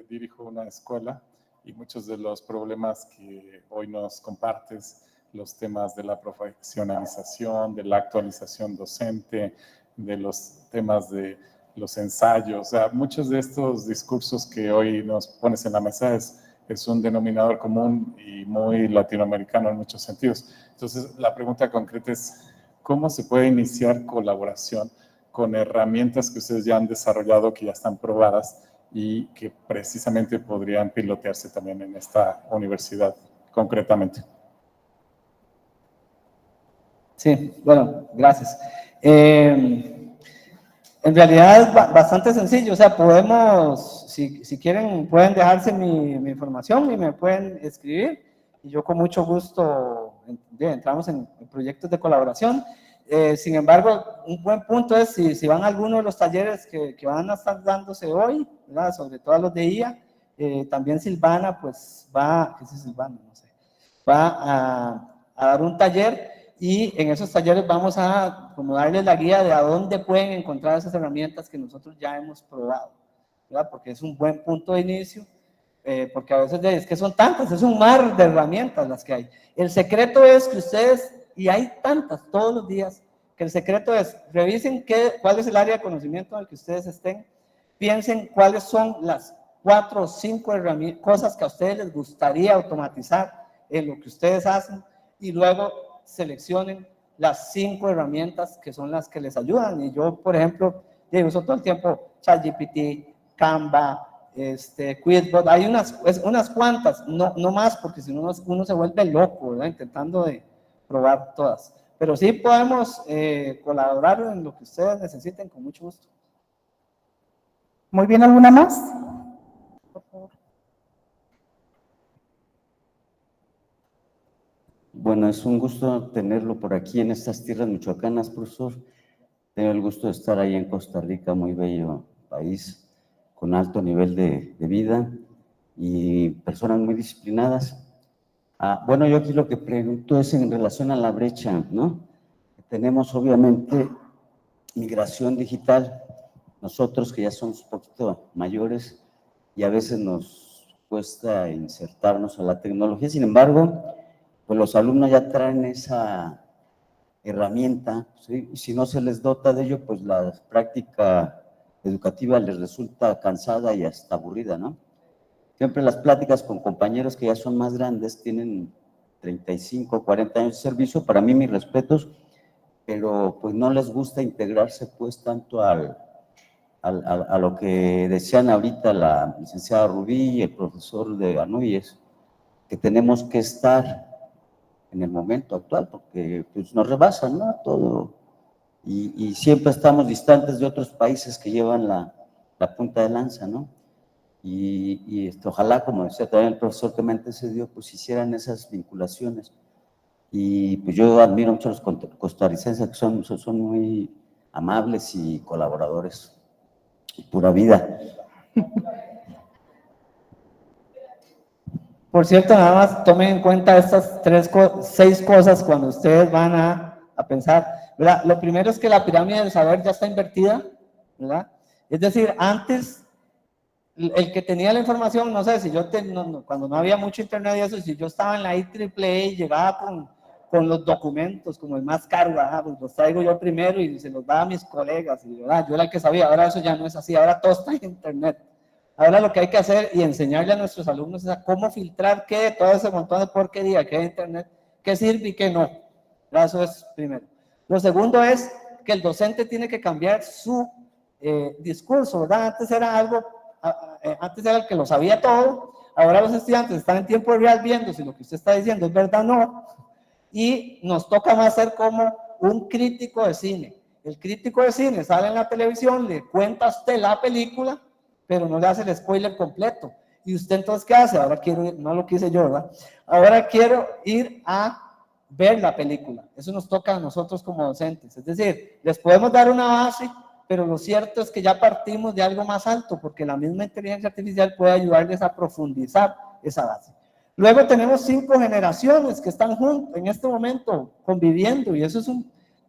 Dirijo una escuela y muchos de los problemas que hoy nos compartes, los temas de la profesionalización, de la actualización docente, de los temas de los ensayos, o sea, muchos de estos discursos que hoy nos pones en la mesa es un denominador común y muy latinoamericano en muchos sentidos. Entonces, la pregunta concreta es, ¿cómo se puede iniciar colaboración con herramientas que ustedes ya han desarrollado, que ya están probadas y que precisamente podrían pilotearse también en esta universidad concretamente? Sí, bueno, gracias. En realidad es bastante sencillo, o sea, podemos, si quieren, pueden dejarse mi información y me pueden escribir, y yo con mucho gusto entramos en proyectos de colaboración. Sin embargo, un buen punto es si van a alguno de los talleres que van a estar dándose hoy, ¿verdad? Sobre todo los de IA, también Silvana, pues va, ¿qué es Silvana? No sé, va a dar un taller, y en esos talleres vamos a como darles la guía de a dónde pueden encontrar esas herramientas que nosotros ya hemos probado, ¿verdad? Porque es un buen punto de inicio, porque a veces es que son tantas, es un mar de herramientas las que hay. El secreto es que ustedes, y hay tantas todos los días, que el secreto es, revisen cuál es el área de conocimiento en el que ustedes estén, piensen cuáles son las 4 o 5 cosas que a ustedes les gustaría automatizar en lo que ustedes hacen, y luego seleccionen las 5 herramientas que son las que les ayudan. Y yo, por ejemplo, uso todo el tiempo ChatGPT, Canva, Quizbot, hay unas cuantas, no más, porque si no uno se vuelve loco, ¿verdad? Intentando de probar todas. Pero sí podemos colaborar en lo que ustedes necesiten, con mucho gusto. Muy bien, ¿alguna más? Por favor. Bueno, es un gusto tenerlo por aquí en estas tierras michoacanas, profesor. Tengo el gusto de estar ahí en Costa Rica, muy bello país, con alto nivel de vida y personas muy disciplinadas. Bueno, yo aquí lo que pregunto es en relación a la brecha, ¿no? Tenemos obviamente migración digital, nosotros que ya somos un poquito mayores y a veces nos cuesta insertarnos a la tecnología, sin embargo, pues los alumnos ya traen esa herramienta, ¿sí? Y si no se les dota de ello, pues la práctica educativa les resulta cansada y hasta aburrida, ¿no? Siempre las pláticas con compañeros que ya son más grandes, tienen 35, 40 años de servicio, para mí mis respetos, pero pues no les gusta integrarse pues tanto a lo que decían ahorita la licenciada Rubí y el profesor de Anuyes, que tenemos que estar en el momento actual, porque pues, nos rebasan, ¿no? Todo, y siempre estamos distantes de otros países que llevan la punta de lanza, ¿no? Y ojalá, como decía también el profesor que me antecedió, pues hicieran esas vinculaciones. Y pues yo admiro mucho a los costarricenses, que son muy amables y colaboradores. Pura vida. Por cierto, nada más tomen en cuenta estas 6 cosas cuando ustedes van a pensar, ¿verdad? Lo primero es que la pirámide del saber ya está invertida, ¿verdad? Es decir, antes, el que tenía la información, no sé, si yo, cuando no había mucho internet y eso, si yo estaba en la IEEE y llegaba con los documentos, como el más caro, pues los traigo yo primero y se los daba a mis colegas, y ¿verdad? Yo era el que sabía. Ahora eso ya no es así, ahora todo está en internet. Ahora lo que hay que hacer y enseñarle a nuestros alumnos es a cómo filtrar qué de todo ese montón de porquería que hay en internet, qué sirve y qué no. Eso es primero. Lo segundo es que el docente tiene que cambiar su discurso, ¿verdad? Antes era el que lo sabía todo, ahora los estudiantes están en tiempo real viendo si lo que usted está diciendo es verdad o no, y nos toca más ser como un crítico de cine. El crítico de cine sale en la televisión, le cuenta a usted la película, pero no le hace el spoiler completo. ¿Y usted entonces qué hace? Ahora quiero ir, no lo quise yo, ¿verdad? Ahora quiero ir a ver la película. Eso nos toca a nosotros como docentes. Es decir, les podemos dar una base, pero lo cierto es que ya partimos de algo más alto, porque la misma inteligencia artificial puede ayudarles a profundizar esa base. Luego tenemos 5 generaciones que están juntos en este momento, conviviendo, y eso es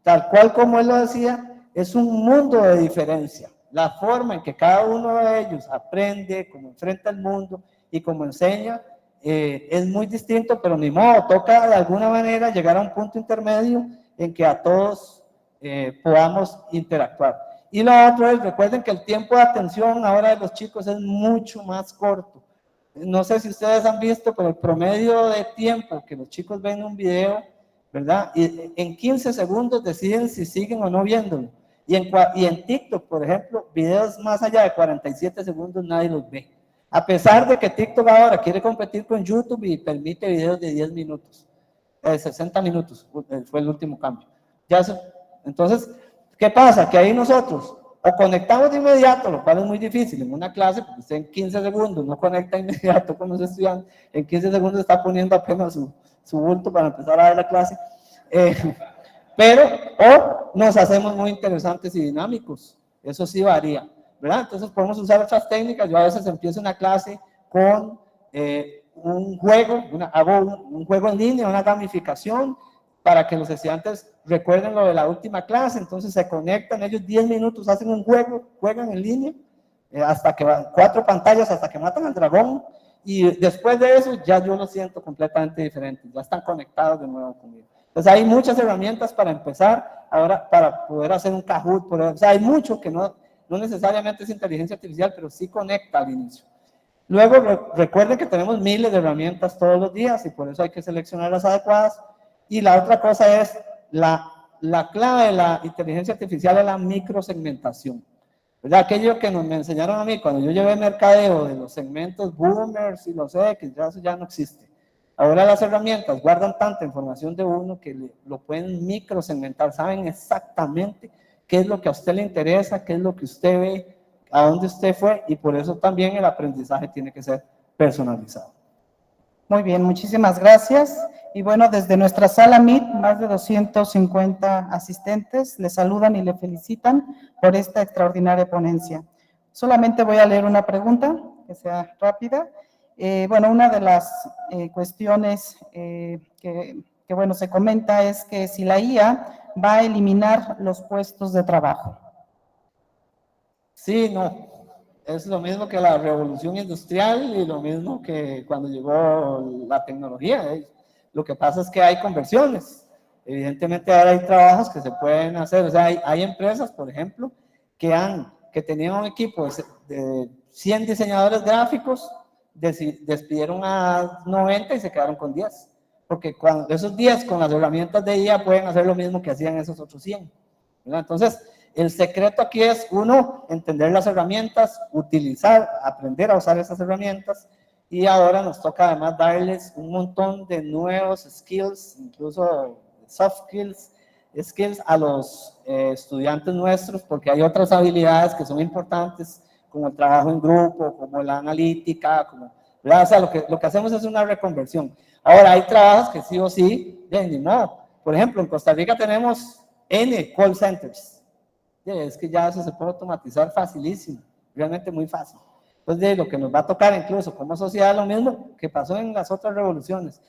tal cual como él lo decía, es un mundo de diferencia. La forma en que cada uno de ellos aprende, cómo enfrenta el mundo y cómo enseña, es muy distinto, pero ni modo, toca de alguna manera llegar a un punto intermedio en que a todos podamos interactuar. Y lo otro es, recuerden que el tiempo de atención ahora de los chicos es mucho más corto. No sé si ustedes han visto, pero el promedio de tiempo que los chicos ven un video, ¿verdad? Y en 15 segundos deciden si siguen o no viéndolo. Y en TikTok, por ejemplo, videos más allá de 47 segundos nadie los ve. A pesar de que TikTok ahora quiere competir con YouTube y permite videos de 10 minutos, 60 minutos fue el último cambio. Entonces, ¿qué pasa? Que ahí nosotros o conectamos de inmediato, lo cual es muy difícil en una clase, porque usted en 15 segundos no conecta inmediato con los estudiantes, en 15 segundos está poniendo apenas su bulto para empezar a dar la clase. Pero, o nos hacemos muy interesantes y dinámicos, eso sí varía, ¿verdad? Entonces podemos usar otras técnicas. Yo a veces empiezo una clase con un juego, hago un juego en línea, una gamificación, para que los estudiantes recuerden lo de la última clase. Entonces se conectan, ellos 10 minutos hacen un juego, juegan en línea, hasta que 4 pantallas, hasta que matan al dragón, y después de eso ya yo lo siento completamente diferente, ya están conectados de nuevo conmigo. Entonces hay muchas herramientas para empezar, ahora para poder hacer un Kahoot, o sea, hay mucho que no necesariamente es inteligencia artificial, pero sí conecta al inicio. Luego recuerden que tenemos miles de herramientas todos los días y por eso hay que seleccionar las adecuadas. Y la otra cosa es, la clave de la inteligencia artificial es la microsegmentación. ¿Verdad? Aquello que me enseñaron a mí cuando yo llevé mercadeo de los segmentos boomers y los X, ya eso ya no existe. Ahora las herramientas guardan tanta información de uno que lo pueden microsegmentar, saben exactamente qué es lo que a usted le interesa, qué es lo que usted ve, a dónde usted fue, y por eso también el aprendizaje tiene que ser personalizado. Muy bien, muchísimas gracias. Y bueno, desde nuestra sala Meet, más de 250 asistentes le saludan y le felicitan por esta extraordinaria ponencia. Solamente voy a leer una pregunta, que sea rápida. Bueno, una de las cuestiones que bueno, se comenta es que si la IA va a eliminar los puestos de trabajo. Sí, no. Es lo mismo que la revolución industrial y lo mismo que cuando llegó la tecnología. Lo que pasa es que hay conversiones. Evidentemente ahora hay trabajos que se pueden hacer. O sea, hay empresas, por ejemplo, que tenían un equipo de 100 diseñadores gráficos, despidieron a 90 y se quedaron con 10. Porque cuando esos 10 con las herramientas de IA pueden hacer lo mismo que hacían esos otros 100. ¿Verdad? Entonces, el secreto aquí es, uno, entender las herramientas, aprender a usar esas herramientas, y ahora nos toca además darles un montón de nuevos skills, incluso soft skills a los estudiantes nuestros, porque hay otras habilidades que son importantes, como el trabajo en grupo, como la analítica, ¿verdad? O sea, lo que hacemos es una reconversión. Ahora, hay trabajos que sí o sí, ni modo. Por ejemplo, en Costa Rica tenemos N call centers. Es que ya eso se puede automatizar facilísimo, realmente muy fácil. Entonces, lo que nos va a tocar incluso como sociedad, lo mismo que pasó en las otras revoluciones,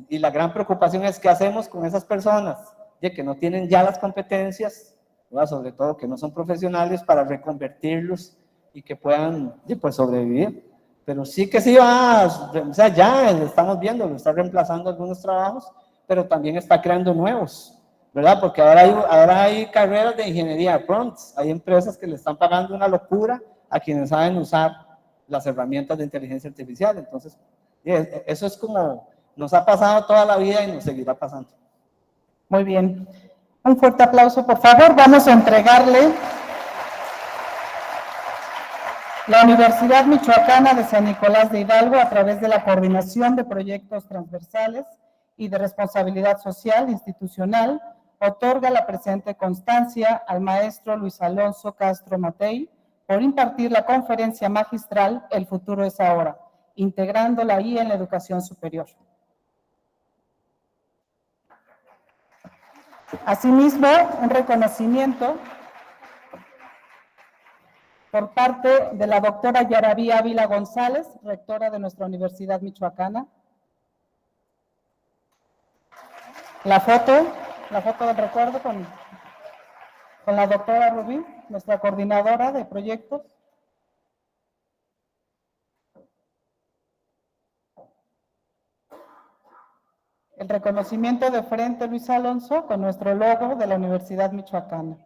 y la gran preocupación es qué hacemos con esas personas que no tienen ya las competencias, ¿verdad? Sobre todo que no son profesionales, para reconvertirlos y que puedan pues, sobrevivir. Pero sí que sí o sea, ya lo estamos viendo, lo está reemplazando algunos trabajos, pero también está creando nuevos. ¿Verdad? Porque ahora hay carreras de ingeniería de prompts, hay empresas que le están pagando una locura a quienes saben usar las herramientas de inteligencia artificial. Entonces, eso es como nos ha pasado toda la vida y nos seguirá pasando. Muy bien. Un fuerte aplauso, por favor. Vamos a entregarle la Universidad Michoacana de San Nicolás de Hidalgo, a través de la Coordinación de Proyectos Transversales y de Responsabilidad Social Institucional, otorga la presente constancia al maestro Luis Alonso Castro Matei por impartir la conferencia magistral El futuro es ahora, integrando la IA en la educación superior. Asimismo, un reconocimiento por parte de la doctora Yaraví Ávila González, rectora de nuestra Universidad Michoacana. La foto del recuerdo con la doctora Rubí, nuestra coordinadora de proyectos. El reconocimiento de frente, Luis Alonso, con nuestro logo de la Universidad Michoacana.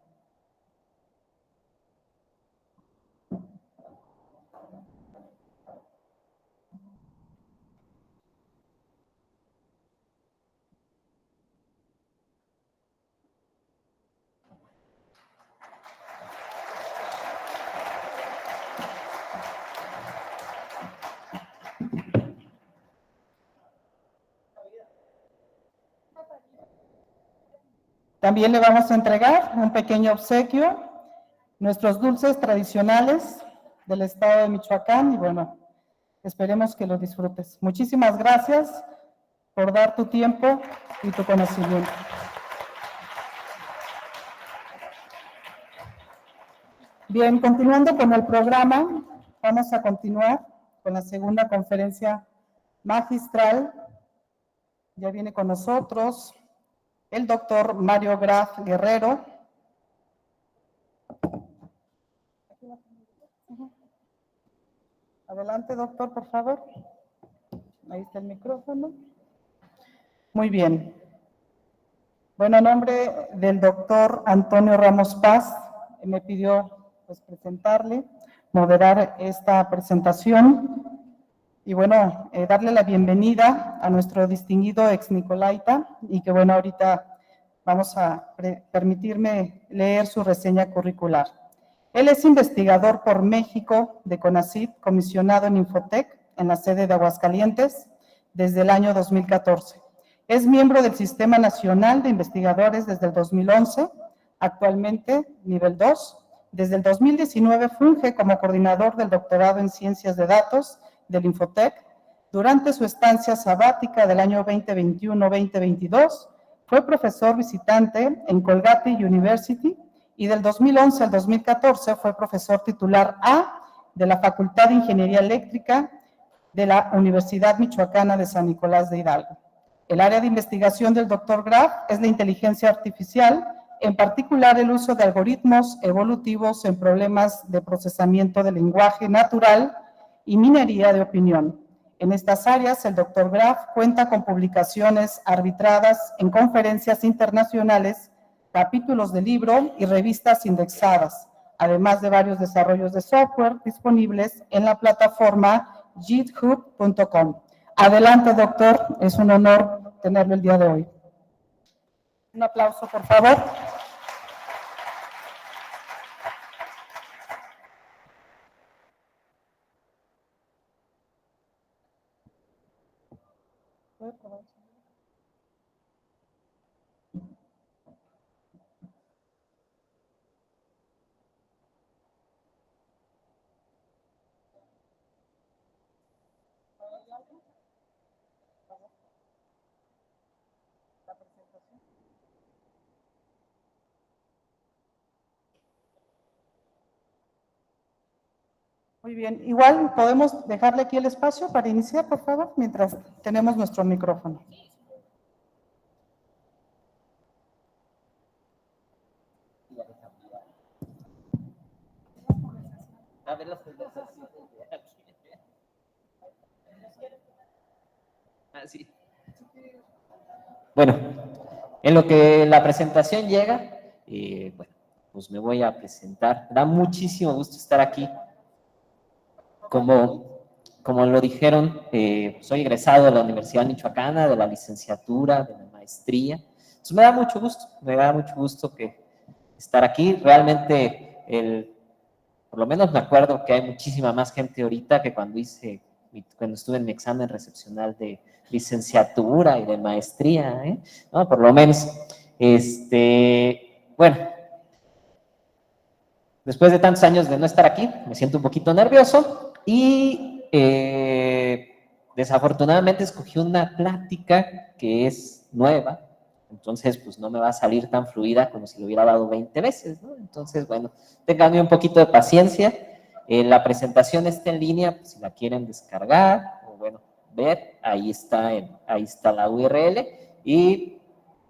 También le vamos a entregar un pequeño obsequio, nuestros dulces tradicionales del estado de Michoacán, y bueno, esperemos que lo disfrutes. Muchísimas gracias por dar tu tiempo y tu conocimiento. Bien, continuando con el programa, vamos a continuar con la segunda conferencia magistral. Ya viene con nosotros el doctor Mario Graf Guerrero. Adelante, doctor, por favor. Ahí está el micrófono. Muy bien. Bueno, en nombre del doctor Antonio Ramos Paz, me pidió pues, presentarle, moderar esta presentación. Y bueno, darle la bienvenida a nuestro distinguido ex Nicolaita y que bueno, ahorita vamos a permitirme leer su reseña curricular. Él es investigador por México de CONACYT, comisionado en Infotec, en la sede de Aguascalientes, desde el año 2014. Es miembro del Sistema Nacional de Investigadores desde el 2011, actualmente nivel 2. Desde el 2019 funge como coordinador del doctorado en Ciencias de Datos del Infotec. Durante su estancia sabática del año 2021-2022, fue profesor visitante en Colgate University y del 2011 al 2014 fue profesor titular A de la Facultad de Ingeniería Eléctrica de la Universidad Michoacana de San Nicolás de Hidalgo. El área de investigación del Dr. Graf es la inteligencia artificial, en particular el uso de algoritmos evolutivos en problemas de procesamiento de lenguaje natural y minería de opinión. En estas áreas, el Dr. Graf cuenta con publicaciones arbitradas en conferencias internacionales, capítulos de libro y revistas indexadas, además de varios desarrollos de software disponibles en la plataforma github.com. Adelante, doctor, es un honor tenerlo el día de hoy. Un aplauso, por favor. Muy bien, igual podemos dejarle aquí el espacio para iniciar, por favor, mientras tenemos nuestro micrófono. A ver las preguntas. Ah, sí. Bueno, en lo que la presentación llega, bueno, pues me voy a presentar. Me da muchísimo gusto estar aquí. Como lo dijeron, soy egresado de la Universidad Michoacana, de la licenciatura, de la maestría. Entonces me da mucho gusto estar aquí. Realmente, por lo menos me acuerdo que hay muchísima más gente ahorita que cuando estuve en mi examen recepcional de licenciatura y de maestría, ¿no? Por lo menos, bueno, después de tantos años de no estar aquí, me siento un poquito nervioso y desafortunadamente escogí una plática que es nueva, entonces pues no me va a salir tan fluida como si lo hubiera dado 20 veces, ¿no? Entonces, bueno, tengan un poquito de paciencia. La presentación está en línea, pues, si la quieren descargar o bueno, ver, ahí está la URL y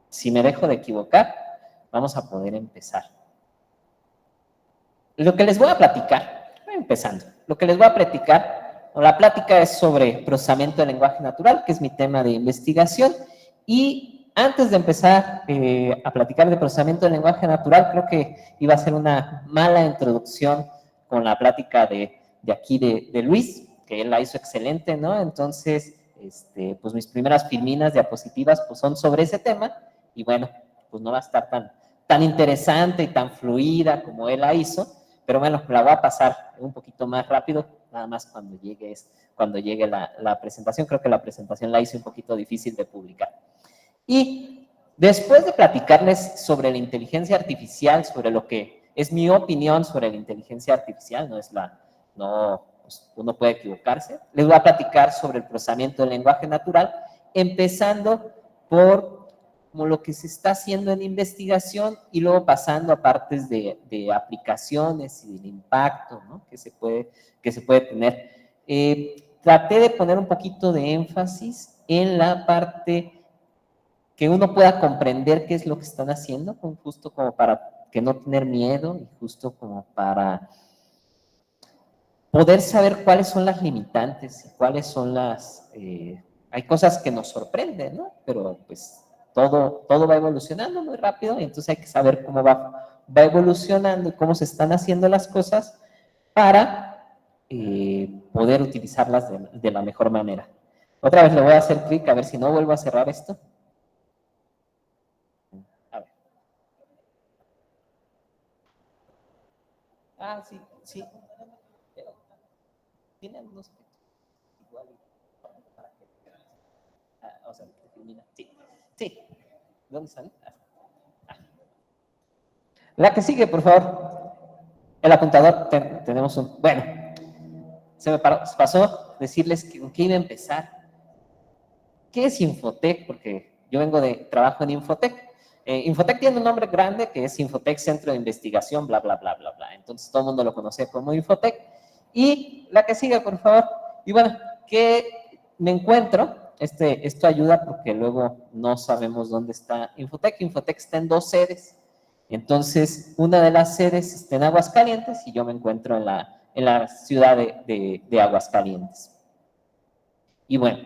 si me dejo de equivocar, vamos a poder empezar. Lo que les voy a platicar, empezando, la plática es sobre procesamiento de lenguaje natural, que es mi tema de investigación, y antes de empezar a platicar de procesamiento de lenguaje natural, creo que iba a ser una mala introducción con la plática de Luis, que él la hizo excelente, ¿no? Entonces, pues mis primeras filminas, diapositivas, pues son sobre ese tema, y bueno, pues no va a estar tan interesante y tan fluida como él la hizo, pero bueno, la voy a pasar un poquito más rápido, nada más cuando llegue la presentación. Creo que la presentación la hice un poquito difícil de publicar. Y después de platicarles sobre la inteligencia artificial, sobre lo que es mi opinión sobre la inteligencia artificial, pues uno puede equivocarse, les voy a platicar sobre el procesamiento del lenguaje natural, empezando por como lo que se está haciendo en investigación y luego pasando a partes de aplicaciones y del impacto, ¿no? que se puede tener. Traté de poner un poquito de énfasis en la parte que uno pueda comprender qué es lo que están haciendo, justo como para que no tener miedo y justo como para poder saber cuáles son las limitantes y cuáles son hay cosas que nos sorprenden, ¿no? Pero pues todo va evolucionando muy rápido y entonces hay que saber cómo va evolucionando y cómo se están haciendo las cosas para poder utilizarlas de la mejor manera. Otra vez le voy a hacer clic a ver si no vuelvo a cerrar esto. A ver. Ah, sí, sí. Pero tiene algunos igual. O sea, termina. Sí, sí. ¿Dónde están? La que sigue, por favor. El apuntador, tenemos un... Bueno, se me pasó decirles con qué iba a empezar. ¿Qué es Infotec? Porque yo vengo de trabajo en Infotec. Infotec tiene un nombre grande que es Infotec Centro de Investigación, bla, bla, bla, bla, bla. Entonces todo el mundo lo conoce como Infotec. Y la que sigue, por favor. Y bueno, ¿qué me encuentro? Esto ayuda porque luego no sabemos dónde está Infotec. Infotec está en 2 sedes. Entonces, una de las sedes está en Aguascalientes y yo me encuentro en la ciudad de Aguascalientes. Y bueno,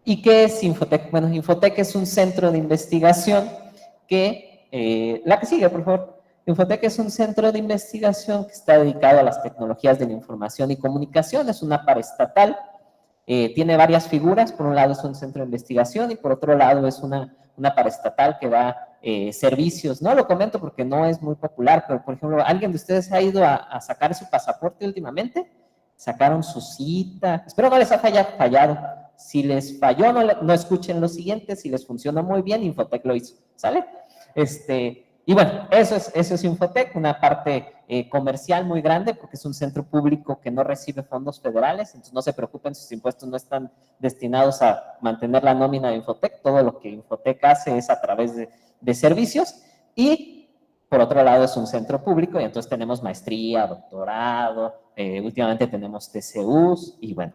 ¿y qué es Infotec? Bueno, Infotec es un centro de investigación que, la que sigue, por favor. Infotec es un centro de investigación que está dedicado a las tecnologías de la información y comunicación, es una paraestatal, tiene varias figuras, por un lado es un centro de investigación y por otro lado es una paraestatal que da servicios. No lo comento porque no es muy popular, pero por ejemplo, ¿alguien de ustedes ha ido a sacar su pasaporte últimamente? ¿Sacaron su cita? Espero no les haya fallado. Si les falló, no escuchen lo siguiente. Si les funciona muy bien, Infotec lo hizo, ¿sale? Y bueno, eso es Infotec, una parte comercial muy grande porque es un centro público que no recibe fondos federales, entonces no se preocupen, sus impuestos no están destinados a mantener la nómina de Infotec, todo lo que Infotec hace es a través de servicios. Y por otro lado es un centro público y entonces tenemos maestría, doctorado, últimamente tenemos TCUs y bueno,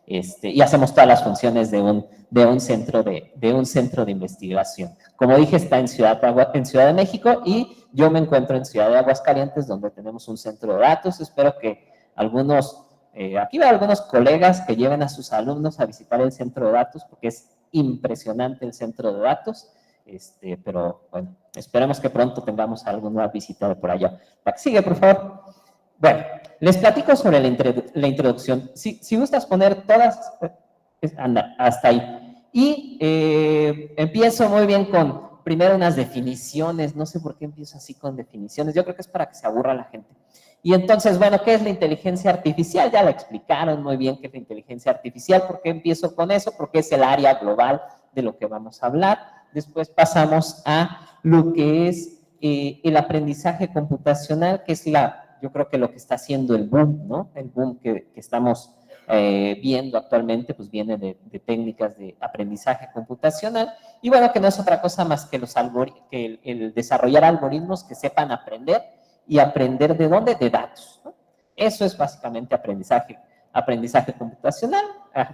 y hacemos todas las funciones de un centro de investigación. Como dije, está en Ciudad de México y yo me encuentro en Ciudad de Aguascalientes, donde tenemos un centro de datos. Espero que aquí veo algunos colegas que lleven a sus alumnos a visitar el centro de datos, porque es impresionante el centro de datos. Pero bueno, esperemos que pronto tengamos alguna visita de por allá. La que sigue, por favor. Bueno, les platico sobre la introducción. Si gustas poner todas, anda, hasta ahí. Y empiezo muy bien con primero unas definiciones. No sé por qué empiezo así con definiciones. Yo creo que es para que se aburra la gente. Y entonces, bueno, ¿qué es la inteligencia artificial? Ya la explicaron muy bien qué es la inteligencia artificial. ¿Por qué empiezo con eso? Porque es el área global de lo que vamos a hablar. Después pasamos a lo que es el aprendizaje computacional, que es yo creo que lo que está haciendo el boom, ¿no? El boom que estamos viendo actualmente, pues viene de técnicas de aprendizaje computacional. Y bueno, que no es otra cosa más que el desarrollar algoritmos que sepan aprender, y aprender ¿de dónde? De datos, ¿no? Eso es básicamente aprendizaje computacional,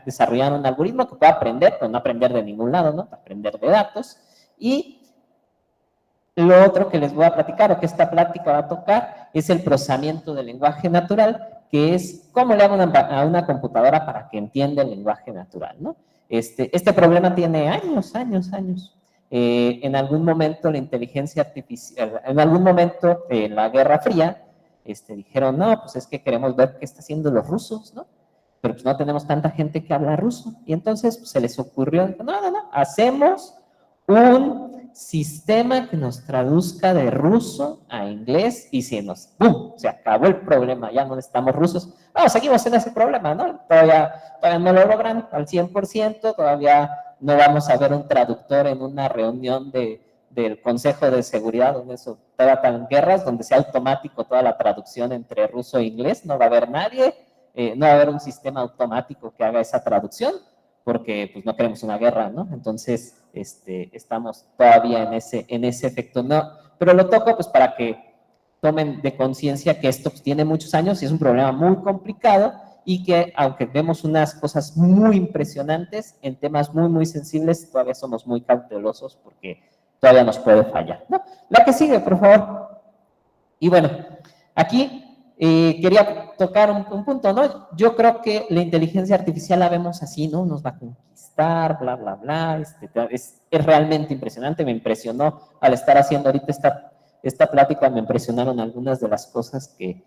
desarrollar un algoritmo que pueda aprender, pero no aprender de ningún lado, ¿no? Aprender de datos. Y lo otro que les voy a platicar, o que esta plática va a tocar, es el procesamiento del lenguaje natural, que es cómo le hago a una computadora para que entienda el lenguaje natural, ¿no? Este problema tiene años. En algún momento la inteligencia artificial, en algún momento en la Guerra Fría, dijeron, no, pues es que queremos ver qué están haciendo los rusos, ¿no? Pero pues no tenemos tanta gente que habla ruso. Y entonces pues, se les ocurrió, no, hacemos un sistema que nos traduzca de ruso a inglés y ¡pum! Se acabó el problema, ya no necesitamos rusos. Bueno, seguimos en ese problema, ¿no? Todavía no lo logran al 100%, todavía no vamos a ver un traductor en una reunión del Consejo de Seguridad, donde eso tratan guerras, donde sea automático toda la traducción entre ruso e inglés, no va a haber nadie, no va a haber un sistema automático que haga esa traducción, porque pues no queremos una guerra, ¿no? Entonces, estamos todavía en ese efecto, ¿no? Pero lo toco pues para que tomen de conciencia que esto pues, tiene muchos años y es un problema muy complicado y que aunque vemos unas cosas muy impresionantes en temas muy sensibles, todavía somos muy cautelosos porque todavía nos puede fallar, ¿no? La que sigue, por favor. Y bueno, aquí quería tocar un punto, ¿no? Yo creo que la inteligencia artificial la vemos así, ¿no? Nos va a conquistar, bla, bla, bla. Es realmente impresionante. Me impresionó al estar haciendo ahorita esta plática, me impresionaron algunas de las cosas que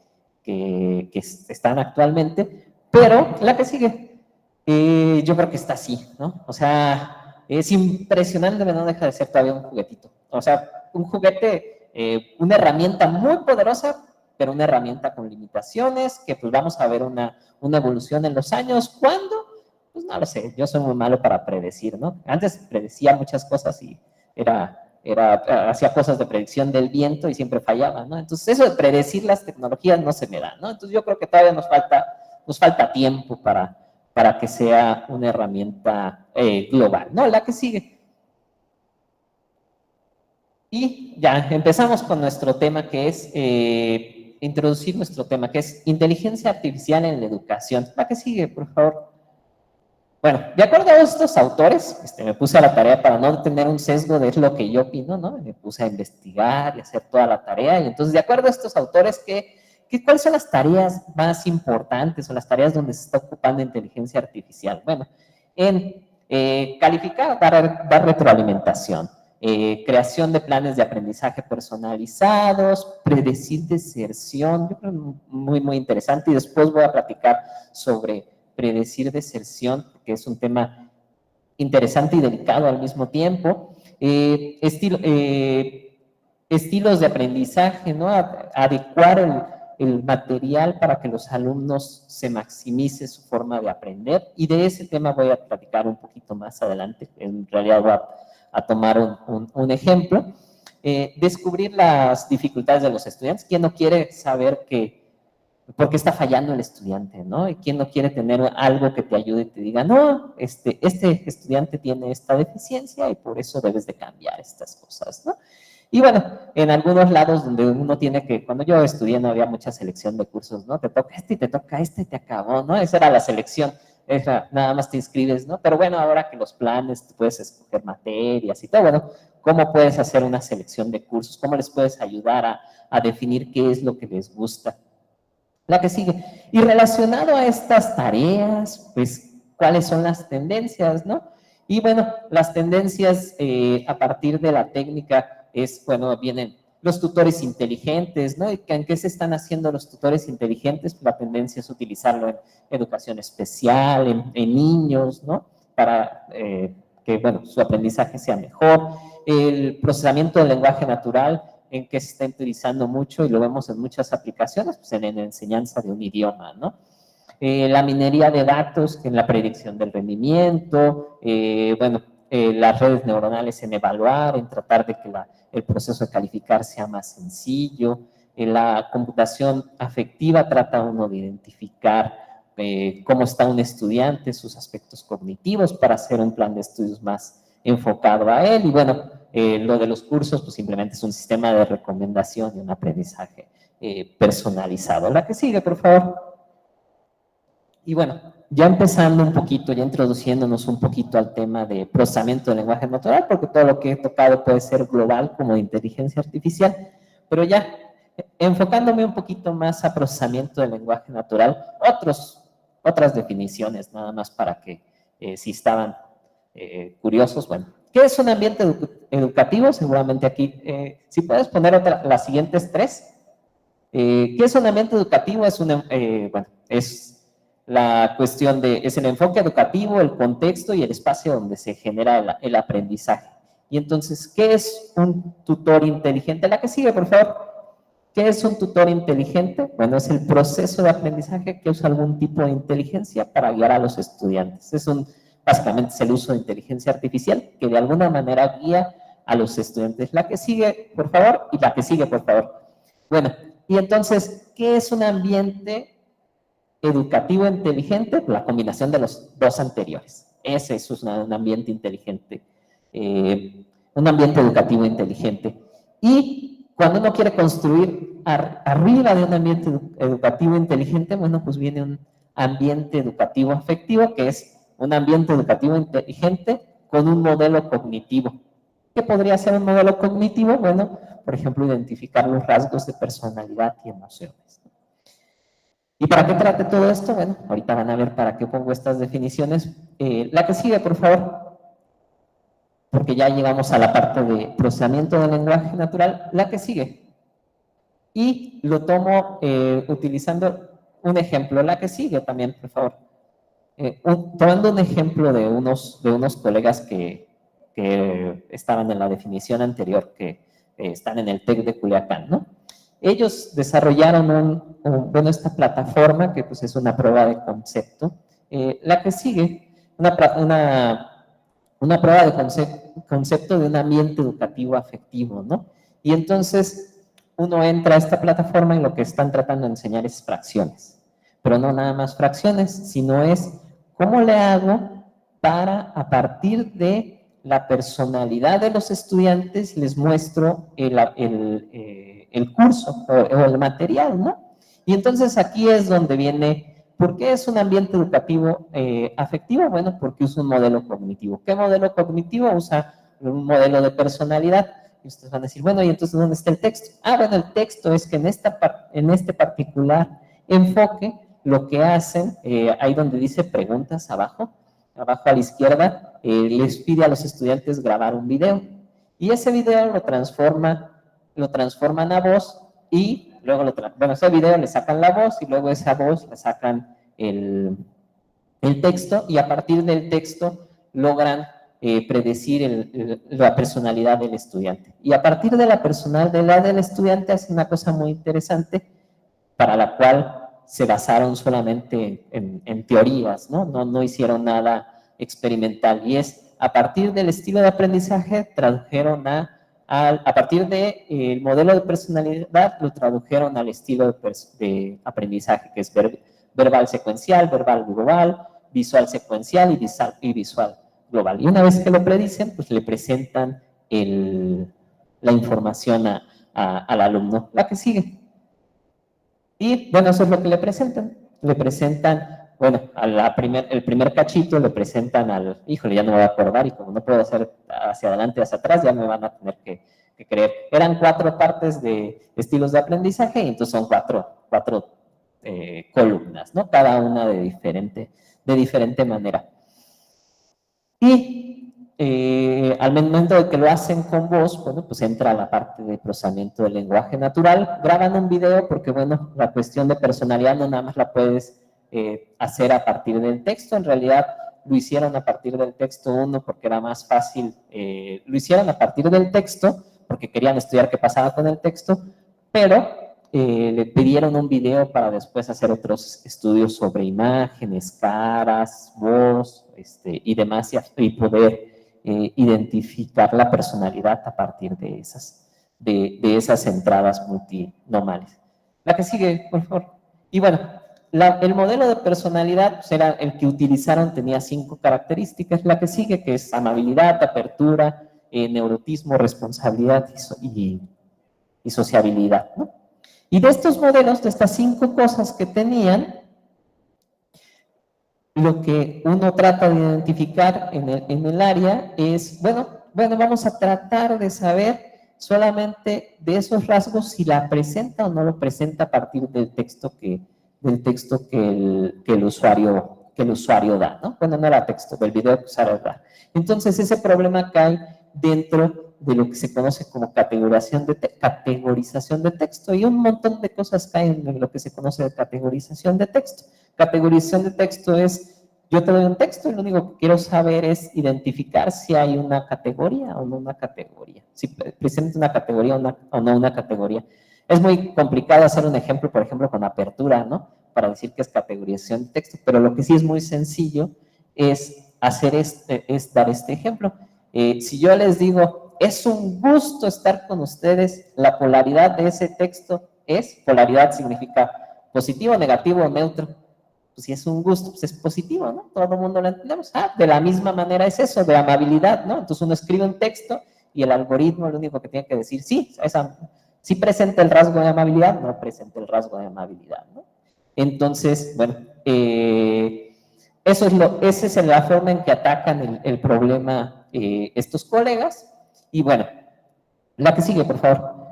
que están actualmente, pero la que sigue, yo creo que está así, ¿no? O sea, es impresionante, pero no deja de ser todavía un juguetito. O sea, un juguete, una herramienta muy poderosa, pero una herramienta con limitaciones, que pues vamos a ver una evolución en los años. ¿Cuándo? Pues no lo sé, yo soy muy malo para predecir, ¿no? Antes predecía muchas cosas y hacía cosas de predicción del viento y siempre fallaba, ¿no? Entonces eso de predecir las tecnologías no se me da, ¿no? Entonces yo creo que todavía nos falta tiempo para que sea una herramienta global, ¿no? La que sigue. Y ya empezamos con nuestro tema que es, introducir nuestro tema que es inteligencia artificial en la educación. La que sigue, por favor. Bueno, de acuerdo a estos autores, me puse a la tarea para no tener un sesgo de lo que yo opino, ¿no? Me puse a investigar y hacer toda la tarea. Y entonces, de acuerdo a estos autores, ¿cuáles son las tareas más importantes o las tareas donde se está ocupando inteligencia artificial? Bueno, en calificar, dar retroalimentación, creación de planes de aprendizaje personalizados, predecir deserción, yo creo muy, muy interesante. Y después voy a platicar sobre predecir deserción, que es un tema interesante y delicado al mismo tiempo. Estilos de aprendizaje, ¿no? Adecuar el material para que los alumnos se maximice su forma de aprender. Y de ese tema voy a platicar un poquito más adelante. En realidad voy a tomar un ejemplo. Descubrir las dificultades de los estudiantes. ¿Quién no quiere saber por qué está fallando el estudiante, ¿no? Y quién no quiere tener algo que te ayude y te diga, no, este estudiante tiene esta deficiencia y por eso debes de cambiar estas cosas, ¿no? Y bueno, en algunos lados donde uno tiene que, cuando yo estudié no había mucha selección de cursos, ¿no? Te toca este y te toca este y te acabó, ¿no? Esa era la selección, nada más te inscribes, ¿no? Pero bueno, ahora que los planes, tú puedes escoger materias y todo, bueno, ¿cómo puedes hacer una selección de cursos? ¿Cómo les puedes ayudar a definir qué es lo que les gusta? La que sigue. Y relacionado a estas tareas, pues, ¿cuáles son las tendencias, no? Y bueno, las tendencias a partir de la técnica es, bueno, vienen los tutores inteligentes, ¿no? ¿En qué se están haciendo los tutores inteligentes? Pues la tendencia es utilizarlo en educación especial, en niños, ¿no? Para que, bueno, su aprendizaje sea mejor. El procesamiento del lenguaje natural, en que se está utilizando mucho y lo vemos en muchas aplicaciones, pues en la enseñanza de un idioma, ¿no? La minería de datos en la predicción del rendimiento, bueno, las redes neuronales en evaluar, en tratar de que el proceso de calificar sea más sencillo. La computación afectiva trata uno de identificar cómo está un estudiante, sus aspectos cognitivos para hacer un plan de estudios más enfocado a él. Y bueno, lo de los cursos, pues simplemente es un sistema de recomendación y un aprendizaje personalizado. La que sigue, por favor. Y bueno, ya empezando un poquito, ya introduciéndonos un poquito al tema de procesamiento del lenguaje natural, porque todo lo que he tocado puede ser global como de inteligencia artificial, pero ya enfocándome un poquito más a procesamiento del lenguaje natural, otras definiciones, nada más para que si estaban curiosos, bueno. ¿Qué es un ambiente educativo? Seguramente aquí, si puedes poner las siguientes tres. ¿Qué es un ambiente educativo? Bueno, es la cuestión es el enfoque educativo, el contexto y el espacio donde se genera el aprendizaje. Y entonces, ¿qué es un tutor inteligente? La que sigue, por favor. ¿Qué es un tutor inteligente? Bueno, es el proceso de aprendizaje que usa algún tipo de inteligencia para guiar a los estudiantes. Básicamente es el uso de inteligencia artificial que de alguna manera guía a los estudiantes. La que sigue, por favor, y la que sigue, por favor. Bueno, y entonces, ¿qué es un ambiente educativo inteligente? La combinación de los dos anteriores. Ese es un ambiente inteligente, un ambiente educativo inteligente. Y cuando uno quiere construir arriba de un ambiente educativo inteligente, bueno, pues viene un ambiente educativo afectivo, que es un ambiente educativo inteligente con un modelo cognitivo. ¿Qué podría ser un modelo cognitivo? Bueno, por ejemplo, identificar los rasgos de personalidad y emociones. ¿Y para qué trate todo esto? Bueno, ahorita van a ver para qué pongo estas definiciones. La que sigue, por favor, porque ya llegamos a la parte de procesamiento del lenguaje natural. La que sigue. y lo tomo utilizando un ejemplo. La que sigue también, por favor. Tomando un ejemplo de unos colegas que estaban en la definición anterior, que están en el TEC de Culiacán, ¿no? Ellos desarrollaron esta plataforma que pues es una prueba de concepto. La que sigue, una prueba de concepto de un ambiente educativo afectivo, ¿no? Y entonces uno entra a esta plataforma y lo que están tratando de enseñar es fracciones, pero no nada más fracciones, sino es cómo le hago para, a partir de la personalidad de los estudiantes, les muestro el curso o el material, ¿no? Y entonces aquí es donde viene, ¿por qué es un ambiente educativo afectivo? Bueno, porque usa un modelo cognitivo. ¿Qué modelo cognitivo? Usa un modelo de personalidad. Y ustedes van a decir, bueno, ¿y entonces dónde está el texto? Ah, bueno, el texto es que en este particular enfoque, lo que hacen, ahí donde dice preguntas abajo a la izquierda, les pide a los estudiantes grabar un video. Y ese video lo transforman a voz y luego, ese video le sacan la voz y luego esa voz le sacan el texto y a partir del texto logran predecir la personalidad del estudiante. Y a partir de la personalidad del estudiante hace una cosa muy interesante para la cual se basaron solamente en teorías, ¿no? No hicieron nada experimental. Y es, a partir del estilo de aprendizaje, tradujeron a partir del modelo de personalidad, lo tradujeron al estilo de aprendizaje, que es verbal secuencial, verbal global, visual secuencial y visual global. Y una vez que lo predicen, pues le presentan la información al alumno. La que sigue. Y bueno, eso es lo que le presentan. Le presentan, bueno, el primer cachito le presentan híjole, ya no me voy a acordar y como no puedo hacer hacia adelante y hacia atrás, ya me van a tener que creer. Eran 4 partes de estilos de aprendizaje y entonces son 4 columnas, ¿no? Cada una de diferente manera. Y al momento de que lo hacen con voz, bueno, pues entra la parte de procesamiento del lenguaje natural. Graban un video porque, bueno, la cuestión de personalidad no nada más la puedes hacer a partir del texto. En realidad lo hicieron a partir del texto 1 porque era más fácil. Lo hicieron a partir del texto porque querían estudiar qué pasaba con el texto, pero le pidieron un video para después hacer otros estudios sobre imágenes, caras, voz y demás y poder identificar la personalidad a partir de esas entradas multinomales. La que sigue, por favor. Y bueno, el modelo de personalidad pues, era el que utilizaron, tenía 5 características. La que sigue, que es amabilidad, apertura, neurotismo, responsabilidad y sociabilidad, ¿no? Y de estos modelos, de estas 5 cosas que tenían, lo que uno trata de identificar en el área es, bueno, vamos a tratar de saber solamente de esos rasgos si la presenta o no lo presenta a partir del texto que el usuario da, ¿no? Bueno, no era texto, del video que el usuario da. Entonces, ese problema cae dentro de lo que se conoce como categorización de texto y un montón de cosas caen en lo que se conoce de categorización de texto. Categorización de texto es, yo te doy un texto y lo único que quiero saber es identificar si hay una categoría o no una categoría, si presenta una categoría o no una categoría. Es muy complicado hacer un ejemplo, por ejemplo, con apertura, ¿no? Para decir que es categorización de texto, pero lo que sí es muy sencillo es dar este ejemplo. Si yo les digo, es un gusto estar con ustedes, la polaridad de ese texto polaridad significa positivo, negativo o neutro. Pues si es un gusto, pues es positivo, ¿no? Todo el mundo lo entendemos. De la misma manera es eso, de amabilidad, ¿no? Entonces uno escribe un texto y el algoritmo lo único que tiene que decir, sí presenta el rasgo de amabilidad, no presenta el rasgo de amabilidad, ¿no? Entonces, bueno, esa es la forma en que atacan el problema estos colegas. Y bueno, la que sigue, por favor.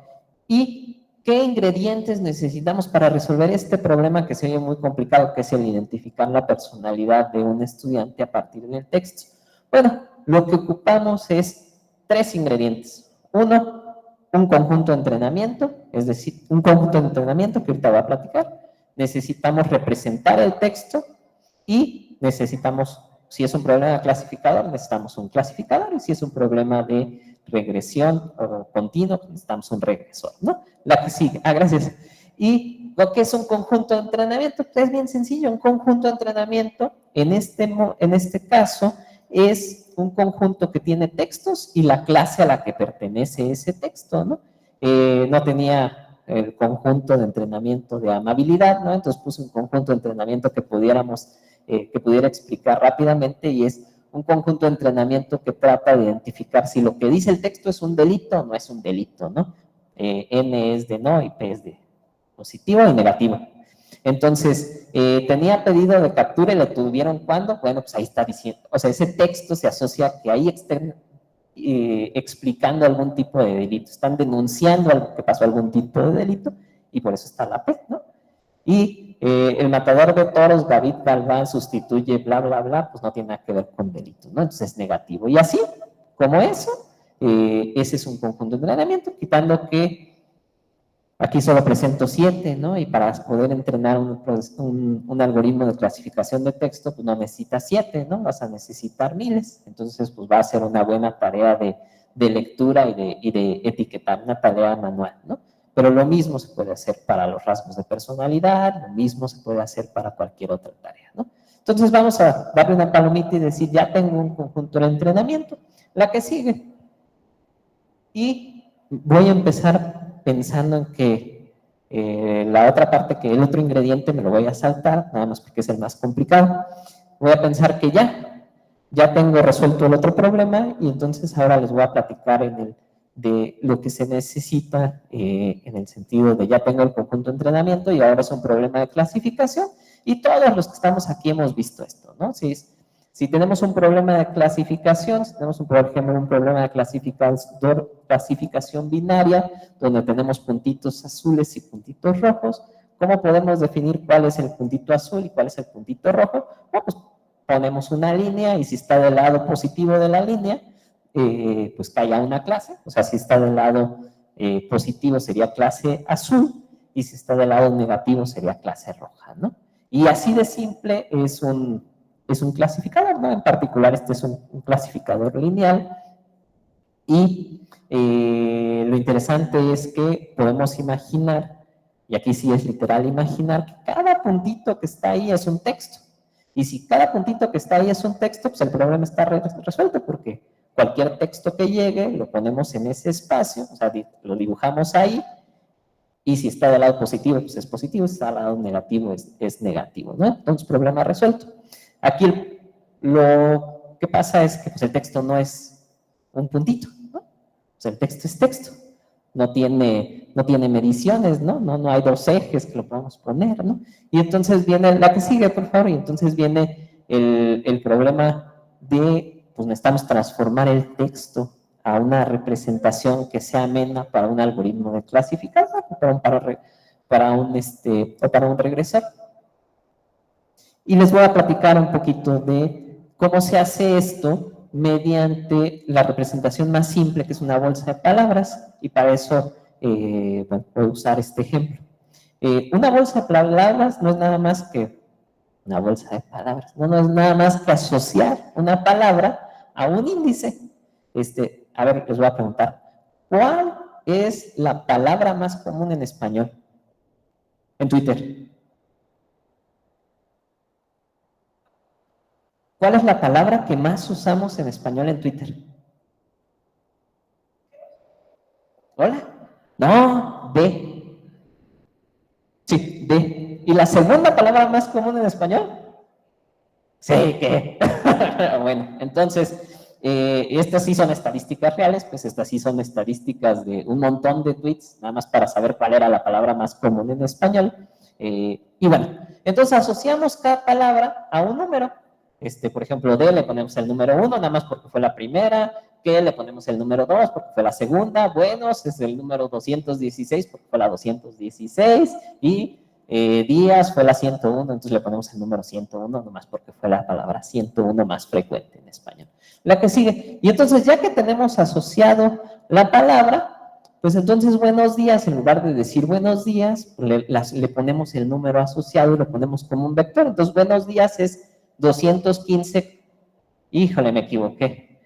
¿Y qué ingredientes necesitamos para resolver este problema que se oye muy complicado, que es el identificar la personalidad de un estudiante a partir del texto? Bueno, lo que ocupamos es 3 ingredientes. 1, un conjunto de entrenamiento, es decir, un conjunto de entrenamiento que ahorita voy a platicar. Necesitamos representar el texto y necesitamos, si es un problema clasificador, necesitamos un clasificador, y si es un problema de regresión o continuo, necesitamos un regresor, ¿no? La que sigue. Gracias. Y lo que es un conjunto de entrenamiento, pues es bien sencillo. Un conjunto de entrenamiento, en este caso, es un conjunto que tiene textos y la clase a la que pertenece ese texto, ¿no? No tenía el conjunto de entrenamiento de amabilidad, ¿no? Entonces puse un conjunto de entrenamiento que pudiera explicar rápidamente, y es un conjunto de entrenamiento que trata de identificar si lo que dice el texto es un delito o no es un delito, ¿no? N es de no y P es de positivo y negativo. Entonces, tenía pedido de captura y lo tuvieron cuando, bueno, pues ahí está diciendo, o sea, ese texto se asocia que ahí explicando algún tipo de delito, están denunciando algo que pasó, algún tipo de delito, y por eso está la P, ¿no? Y el matador de toros, David Galván, sustituye bla, bla, bla, pues no tiene nada que ver con delito, ¿no? Entonces es negativo. Y así, como eso, ese es un conjunto de entrenamiento, quitando que aquí solo presento 7, ¿no? Y para poder entrenar un algoritmo de clasificación de texto, pues no necesitas 7, ¿no? Vas a necesitar miles. Entonces, pues va a ser una buena tarea de lectura y de etiquetar, una tarea manual, ¿no? Pero lo mismo se puede hacer para los rasgos de personalidad, lo mismo se puede hacer para cualquier otra tarea, ¿no? Entonces vamos a darle una palomita y decir, ya tengo un conjunto de entrenamiento. La que sigue. Y voy a empezar pensando en que la otra parte, que el otro ingrediente me lo voy a saltar, nada más porque es el más complicado. Voy a pensar que ya tengo resuelto el otro problema, y entonces ahora les voy a platicar de lo que se necesita en el sentido de ya tengo el conjunto de entrenamiento y ahora es un problema de clasificación, y todos los que estamos aquí hemos visto esto, ¿no? Si tenemos un problema de clasificación, si tenemos, por ejemplo, un problema de clasificación binaria, donde tenemos puntitos azules y puntitos rojos, ¿cómo podemos definir cuál es el puntito azul y cuál es el puntito rojo? Bueno, pues ponemos una línea, y si está del lado positivo de la línea, pues que haya una clase. O sea, si está del lado positivo sería clase azul, y si está del lado negativo sería clase roja, ¿no? Y así de simple es un clasificador, ¿no? En particular, este es un clasificador lineal, y lo interesante es que podemos imaginar, y aquí sí es literal imaginar, que cada puntito que está ahí es un texto. Y si cada puntito que está ahí es un texto, pues el problema está resuelto, porque cualquier texto que llegue lo ponemos en ese espacio, o sea, lo dibujamos ahí, y si está del lado positivo, pues es positivo, si está del lado negativo, es negativo, ¿no? Entonces, problema resuelto. Aquí lo que pasa es que pues, el texto no es un puntito, ¿no? Pues el texto es texto, no tiene mediciones, ¿no? No hay dos ejes que lo podamos poner, ¿no? Y entonces viene la que sigue, por favor, y entonces viene el problema de, pues necesitamos transformar el texto a una representación que sea amena para un algoritmo de clasificación, para un regresor. Y les voy a platicar un poquito de cómo se hace esto mediante la representación más simple, que es una bolsa de palabras, y para eso bueno, voy a usar este ejemplo. Una bolsa de palabras no es nada más que una bolsa de palabras, no es nada más que asociar una palabra a un índice. A ver, les voy a preguntar, ¿cuál es la palabra más común en español en Twitter? ¿Cuál es la palabra que más usamos en español en Twitter? ¿Hola? No, de. Sí, de. ¿Y la segunda palabra más común en español? Sí, ¿qué? Bueno, entonces, estas sí son estadísticas reales, pues estas sí son estadísticas de un montón de tweets, nada más para saber cuál era la palabra más común en español. Y bueno, entonces asociamos cada palabra a un número. Por ejemplo, D le ponemos el número 1, nada más porque fue la primera. Que le ponemos el número 2 porque fue la segunda. Buenos es el número 216 porque fue la 216. Y días fue la 101, entonces le ponemos el número 101, nomás porque fue la palabra 101 más frecuente en español. La que sigue. Y entonces, ya que tenemos asociado la palabra, Pues entonces buenos días, en lugar de decir buenos días, le ponemos el número asociado y lo ponemos como un vector. Entonces buenos días es 215, híjole, me equivoqué.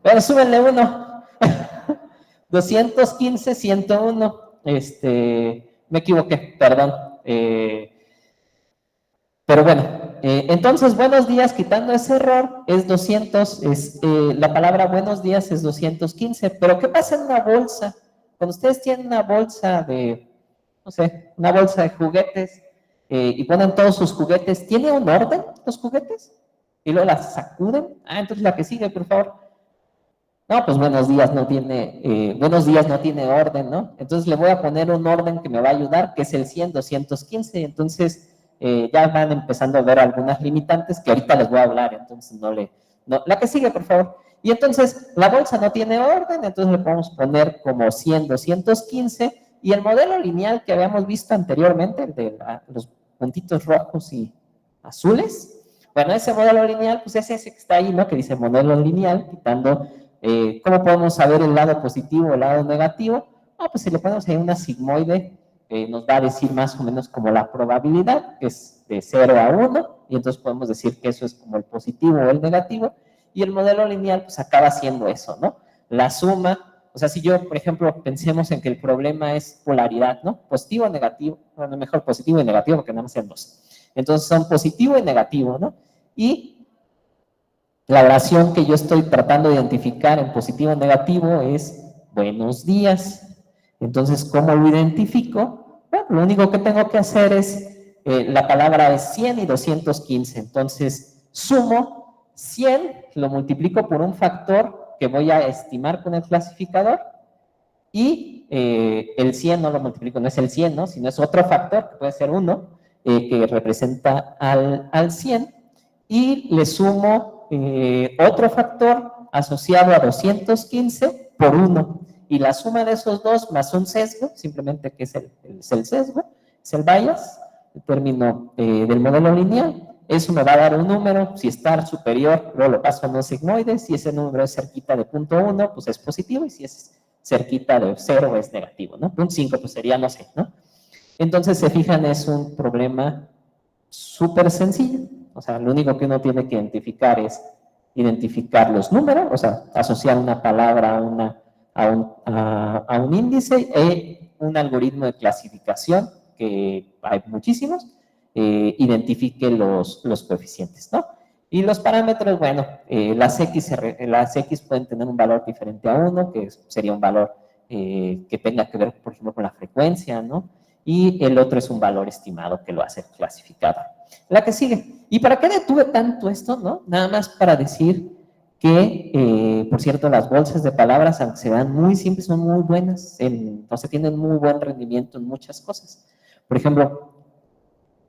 Bueno, súbenle uno. 215, 101, me equivoqué, perdón. Pero bueno, entonces buenos días, quitando ese error, es 200, la palabra buenos días es 215, pero ¿qué pasa en una bolsa? Cuando ustedes tienen una bolsa de, no sé, una bolsa de juguetes y ponen todos sus juguetes, ¿tiene un orden los juguetes? Y luego las sacuden. Entonces la que sigue, por favor. No, pues buenos días no tiene orden, ¿no? Entonces le voy a poner un orden que me va a ayudar, que es el 100, 215, entonces ya van empezando a ver algunas limitantes que ahorita les voy a hablar, entonces la que sigue, por favor. Y entonces la bolsa no tiene orden, entonces le podemos poner como 100, 215, y el modelo lineal que habíamos visto anteriormente, el de los puntitos rojos y azules, bueno, ese modelo lineal, pues es ese que está ahí, ¿no? Que dice modelo lineal, quitando... ¿Cómo podemos saber el lado positivo o el lado negativo? Pues si le ponemos ahí una sigmoide, nos va a decir más o menos como la probabilidad, que es de 0 a 1, y entonces podemos decir que eso es como el positivo o el negativo, y el modelo lineal pues acaba siendo eso, ¿no? La suma, o sea, si yo, por ejemplo, pensemos en que el problema es polaridad, ¿no? Positivo o negativo, bueno, mejor positivo y negativo, porque nada más sean dos. Entonces son positivo y negativo, ¿no? Y la oración que yo estoy tratando de identificar en positivo o negativo es buenos días. Entonces, ¿cómo lo identifico? Bueno, lo único que tengo que hacer es, la palabra es 100 y 215. Entonces, sumo 100, lo multiplico por un factor que voy a estimar con el clasificador y el 100 no lo multiplico, no es el 100, ¿no? Sino es otro factor, que puede ser 1, que representa al 100, y le sumo otro factor asociado a 215 por 1, y la suma de esos dos más un sesgo, simplemente que es el sesgo, es el bias, el término del modelo lineal, eso me va a dar un número. Si está superior, luego lo paso a un sigmoide. Si ese número es cerquita de 0.1, pues es positivo, y si es cerquita de 0 es negativo, ¿no? 0.5 pues sería no sé, ¿no? Entonces, se fijan, es un problema súper sencillo. O sea, lo único que uno tiene que identificar es identificar los números, o sea, asociar una palabra a un índice, un algoritmo de clasificación, que hay muchísimos, identifique los coeficientes, ¿no? Y los parámetros, bueno, las X pueden tener un valor diferente a 1, que sería un valor que tenga que ver, por ejemplo, con la frecuencia, ¿no? Y el otro es un valor estimado que lo hace el clasificador. La que sigue. ¿Y para qué detuve tanto esto, no? Nada más para decir que, por cierto, las bolsas de palabras, aunque se vean muy simples, son muy buenas, o sea, tienen muy buen rendimiento en muchas cosas. Por ejemplo,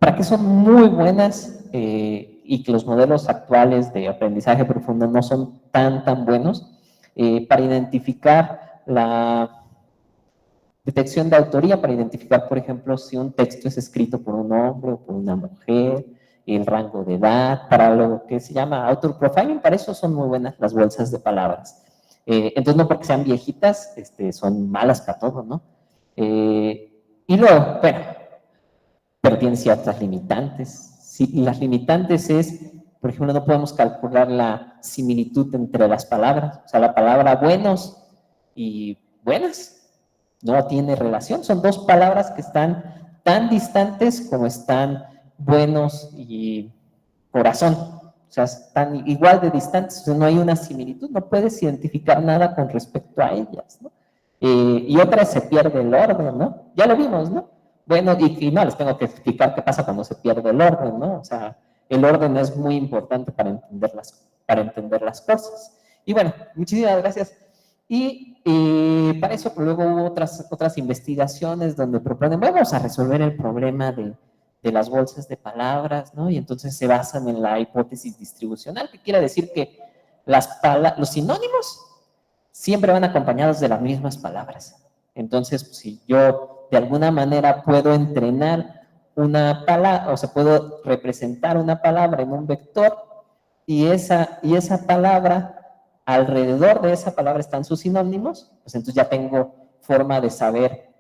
¿para qué son muy buenas y que los modelos actuales de aprendizaje profundo no son tan buenos? Para identificar la detección de autoría, para identificar, por ejemplo, si un texto es escrito por un hombre o por una mujer, el rango de edad, para lo que se llama author profiling, para eso son muy buenas las bolsas de palabras. Entonces, no porque sean viejitas, son malas para todo, ¿no? Y luego, bueno, pero tiene ciertas limitantes. Sí, y las limitantes es, por ejemplo, no podemos calcular la similitud entre las palabras. O sea, la palabra buenos y buenas no tiene relación. Son dos palabras que están tan distantes como están buenos y corazón. O sea, están igual de distantes. O sea, no hay una similitud. No puedes identificar nada con respecto a ellas, ¿no? Y otra, se pierde el orden, ¿no? Ya lo vimos, ¿no? Bueno, y no les tengo que explicar qué pasa cuando se pierde el orden, ¿no? O sea, el orden es muy importante para entender las cosas. Y bueno, muchísimas gracias. Y para eso luego hubo otras investigaciones donde proponen, vamos a resolver el problema de las bolsas de palabras, ¿no? Y entonces se basan en la hipótesis distribucional, que quiere decir que los sinónimos siempre van acompañados de las mismas palabras. Entonces, pues, si yo de alguna manera puedo entrenar una palabra, o sea, puedo representar una palabra en un vector, y esa palabra alrededor de esa palabra están sus sinónimos, pues entonces ya tengo forma de saber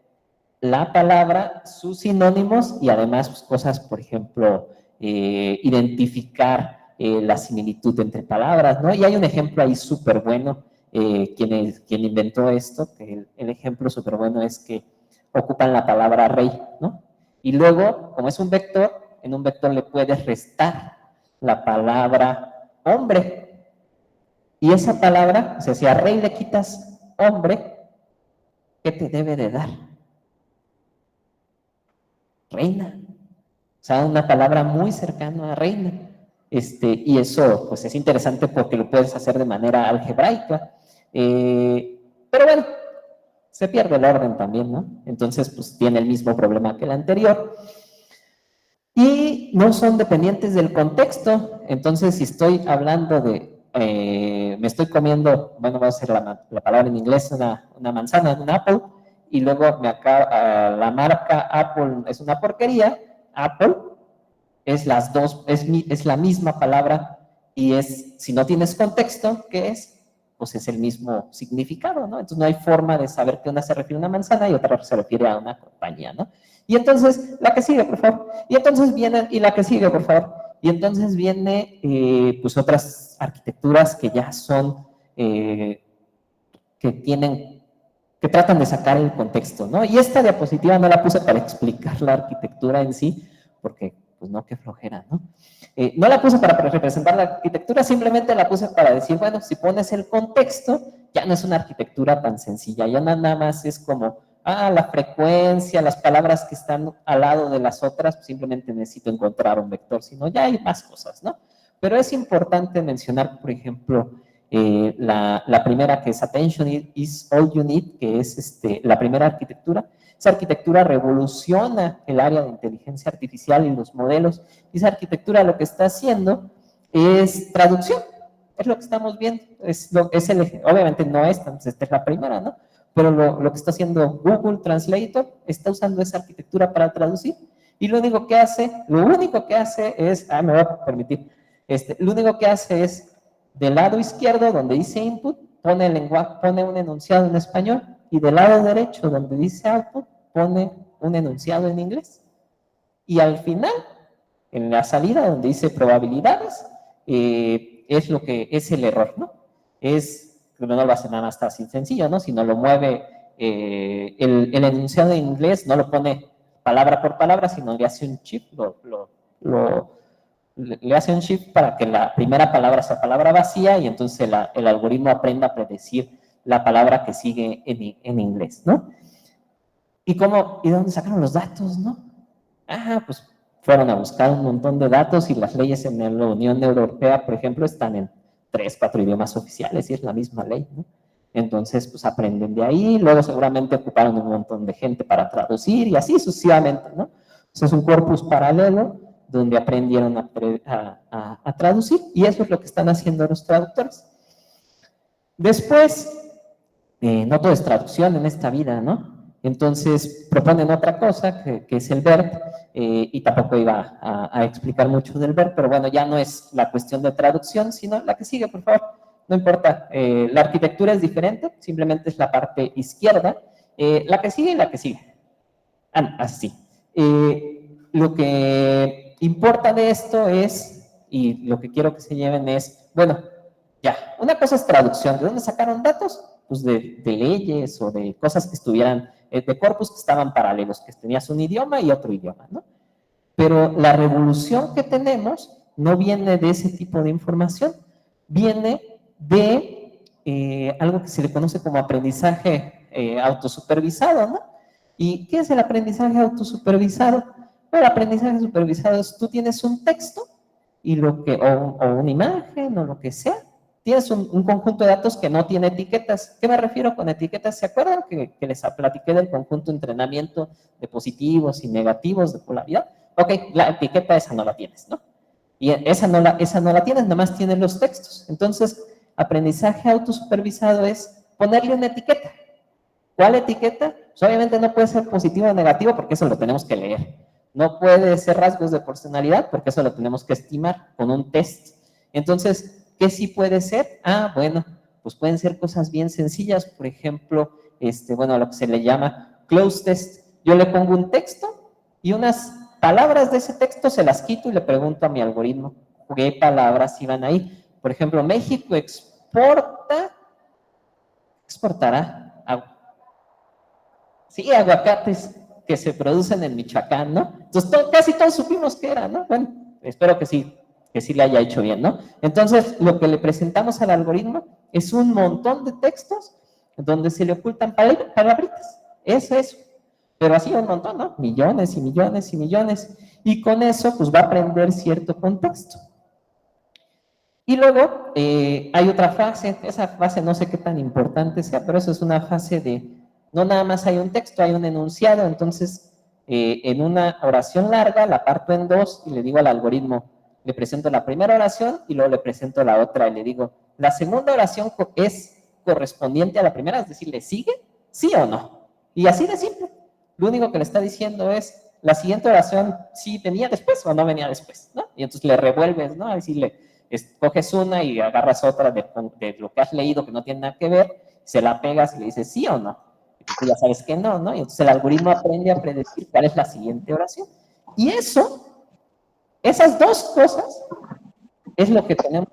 la palabra, sus sinónimos y además pues, cosas, por ejemplo, identificar la similitud entre palabras, ¿no? Y hay un ejemplo ahí súper bueno, quien inventó esto, que el ejemplo súper bueno es que ocupan la palabra rey, ¿no? Y luego, como es un vector, en un vector le puedes restar la palabra hombre. Y esa palabra, o sea, si a rey le quitas hombre, ¿qué te debe de dar? Reina. O sea, una palabra muy cercana a reina. Y eso, pues, es interesante porque lo puedes hacer de manera algebraica. Pero bueno, se pierde el orden también, ¿no? Entonces, pues, tiene el mismo problema que el anterior. Y no son dependientes del contexto. Entonces, si estoy hablando de, me estoy comiendo, bueno, va a ser la palabra en inglés, una manzana, un apple, y luego la marca Apple es una porquería, Apple es las dos, es la misma palabra y si no tienes contexto, ¿qué es? Pues es el mismo significado, ¿no? Entonces no hay forma de saber que una se refiere a una manzana y otra se refiere a una compañía, ¿no? Y entonces, la que sigue, por favor. Y entonces viene, y la que sigue, por favor. Y entonces viene, pues otras arquitecturas que ya son, que tratan de sacar el contexto, ¿no? Y esta diapositiva no la puse para explicar la arquitectura en sí, porque, pues no, qué flojera, ¿no? No la puse para representar la arquitectura, simplemente la puse para decir, bueno, si pones el contexto, ya no es una arquitectura tan sencilla, ya nada más es como, la frecuencia, las palabras que están al lado de las otras, pues simplemente necesito encontrar un vector, sino ya hay más cosas, ¿no? Pero es importante mencionar, por ejemplo, la primera, que es Attention is All You Need, que es la primera arquitectura. Esa arquitectura revoluciona el área de inteligencia artificial y los modelos. Y esa arquitectura lo que está haciendo es traducción. Es lo que estamos viendo. Obviamente no esta es la primera, ¿no? Pero lo que está haciendo Google Translator está usando esa arquitectura para traducir. Y lo único que hace es, me voy a permitir, lo único que hace es, del lado izquierdo, donde dice input, pone un enunciado en español, y del lado derecho, donde dice output, pone un enunciado en inglés. Y al final, en la salida, donde dice probabilidades, es lo que es el error, ¿no? No lo hace nada más así sencillo, ¿no? Sino lo mueve, el enunciado en inglés no lo pone palabra por palabra, sino le hace un shift, le hace un shift para que la primera palabra sea palabra vacía y entonces el algoritmo aprenda a predecir la palabra que sigue en inglés, ¿no? ¿Y de dónde sacaron los datos, no? Pues fueron a buscar un montón de datos y las leyes en la Unión Europea, por ejemplo, están en 3, 4 idiomas oficiales y es la misma ley, ¿no? Entonces, pues aprenden de ahí, luego seguramente ocuparon un montón de gente para traducir y así sucesivamente, ¿no? Eso es un corpus paralelo donde aprendieron a traducir y eso es lo que están haciendo los traductores. Después, no todo es traducción en esta vida, ¿no? Entonces proponen otra cosa que es el verb, y tampoco iba a explicar mucho del verb, pero bueno, ya no es la cuestión de traducción, sino la que sigue, por favor. No importa, la arquitectura es diferente, simplemente es la parte izquierda. La que sigue y la que sigue. Así. Lo que importa de esto es, y lo que quiero que se lleven es, bueno, ya, una cosa es traducción. ¿De dónde sacaron datos? Pues de leyes o de cosas que estuvieran, de corpus que estaban paralelos, que tenías un idioma y otro idioma, ¿no? Pero la revolución que tenemos no viene de ese tipo de información, viene de algo que se le conoce como aprendizaje autosupervisado, ¿no? ¿Y qué es el aprendizaje autosupervisado? Bueno, el aprendizaje supervisado es, tú tienes un texto y o una imagen o lo que sea, tienes un conjunto de datos que no tiene etiquetas. ¿Qué me refiero con etiquetas? ¿Se acuerdan que les platiqué del conjunto de entrenamiento de positivos y negativos de polaridad? Ok, la etiqueta esa no la tienes, ¿no? Y esa no la tienes, nada más tienes los textos. Entonces, aprendizaje autosupervisado es ponerle una etiqueta. ¿Cuál etiqueta? Pues obviamente no puede ser positivo o negativo porque eso lo tenemos que leer. No puede ser rasgos de personalidad porque eso lo tenemos que estimar con un test. Entonces, ¿qué sí puede ser? Bueno, pues pueden ser cosas bien sencillas, por ejemplo, bueno, lo que se le llama close test. Yo le pongo un texto y unas palabras de ese texto se las quito y le pregunto a mi algoritmo qué palabras iban ahí. Por ejemplo, México exportará aguacates que se producen en Michoacán, ¿no? Entonces, casi todos supimos que era, ¿no? Bueno, espero que sí le haya hecho bien, ¿no? Entonces, lo que le presentamos al algoritmo es un montón de textos donde se le ocultan palabritas. Eso. Pero así un montón, ¿no? Millones y millones y millones. Y con eso, pues va a aprender cierto contexto. Y luego hay otra fase, esa fase no sé qué tan importante sea, pero eso es una fase de, no nada más hay un texto, hay un enunciado, entonces en una oración larga la parto en dos y le digo al algoritmo, le presento la primera oración y luego le presento la otra y le digo, la segunda oración es correspondiente a la primera, es decir, ¿le sigue? ¿Sí o no? Y así de simple. Lo único que le está diciendo es, la siguiente oración, ¿sí venía después o no venía después? ¿No? Y entonces le revuelves, ¿no? A decirle, coges una y agarras otra de lo que has leído que no tiene nada que ver, se la pegas y le dices sí o no. Y tú ya sabes que no, ¿no? Y entonces el algoritmo aprende a predecir cuál es la siguiente oración. Y esas dos cosas es lo que tenemos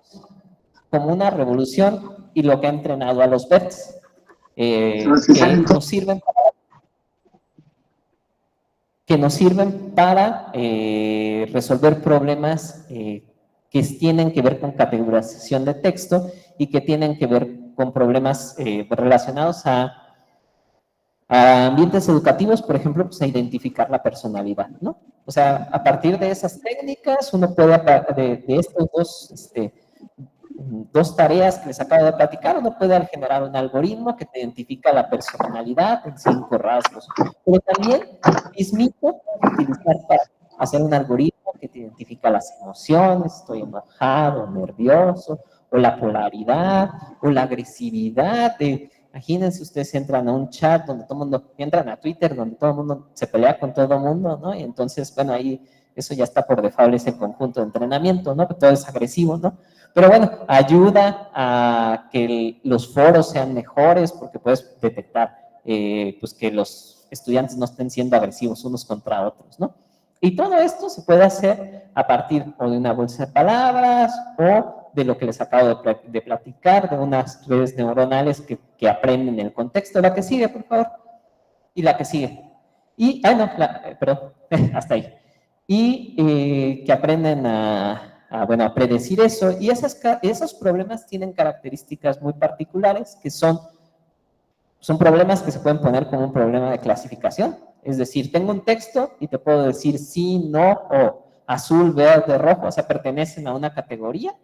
como una revolución y lo que ha entrenado a los BERTs, que nos sirven para resolver problemas que tienen que ver con categorización de texto y que tienen que ver con problemas relacionados a ambientes educativos, por ejemplo, pues a identificar la personalidad, ¿no? O sea, a partir de esas técnicas, uno puede, de estos dos tareas que les acabo de platicar, uno puede generar un algoritmo que te identifica la personalidad en 5 rasgos, pero también mismito utilizar para hacer un algoritmo que te identifica las emociones, estoy enojado, nervioso, o la polaridad, o la agresividad. Imagínense, ustedes entran a un chat donde todo el mundo, entran a Twitter donde todo el mundo se pelea con todo el mundo, ¿no? Y entonces, bueno, ahí eso ya está por default, ese conjunto de entrenamiento, ¿no? Que todo es agresivo, ¿no? Pero bueno, ayuda a que los foros sean mejores porque puedes detectar pues que los estudiantes no estén siendo agresivos unos contra otros, ¿no? Y todo esto se puede hacer a partir o de una bolsa de palabras o de lo que les acabo de platicar, de unas redes neuronales que aprenden el contexto. La que sigue, por favor. Y la que sigue. Y, perdón, hasta ahí. Y que aprenden a predecir eso. Y esos problemas tienen características muy particulares que son problemas que se pueden poner como un problema de clasificación. Es decir, tengo un texto y te puedo decir sí, no, o azul, verde, rojo, o sea, pertenecen a una categoría,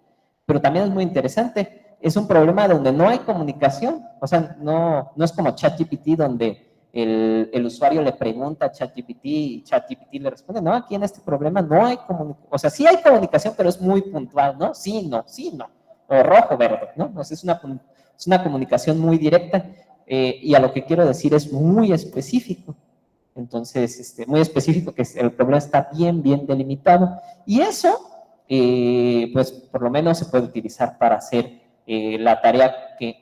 pero también es muy interesante. Es un problema donde no hay comunicación, o sea, no es como ChatGPT donde el usuario le pregunta a ChatGPT y ChatGPT le responde. No, aquí en este problema no hay comunicación, o sea, sí hay comunicación, pero es muy puntual, ¿no? Sí, no, o rojo, verde, ¿no? O sea, es una comunicación muy directa y a lo que quiero decir es muy específico. Entonces, muy específico, que el problema está bien delimitado. Y eso, pues, por lo menos se puede utilizar para hacer la tarea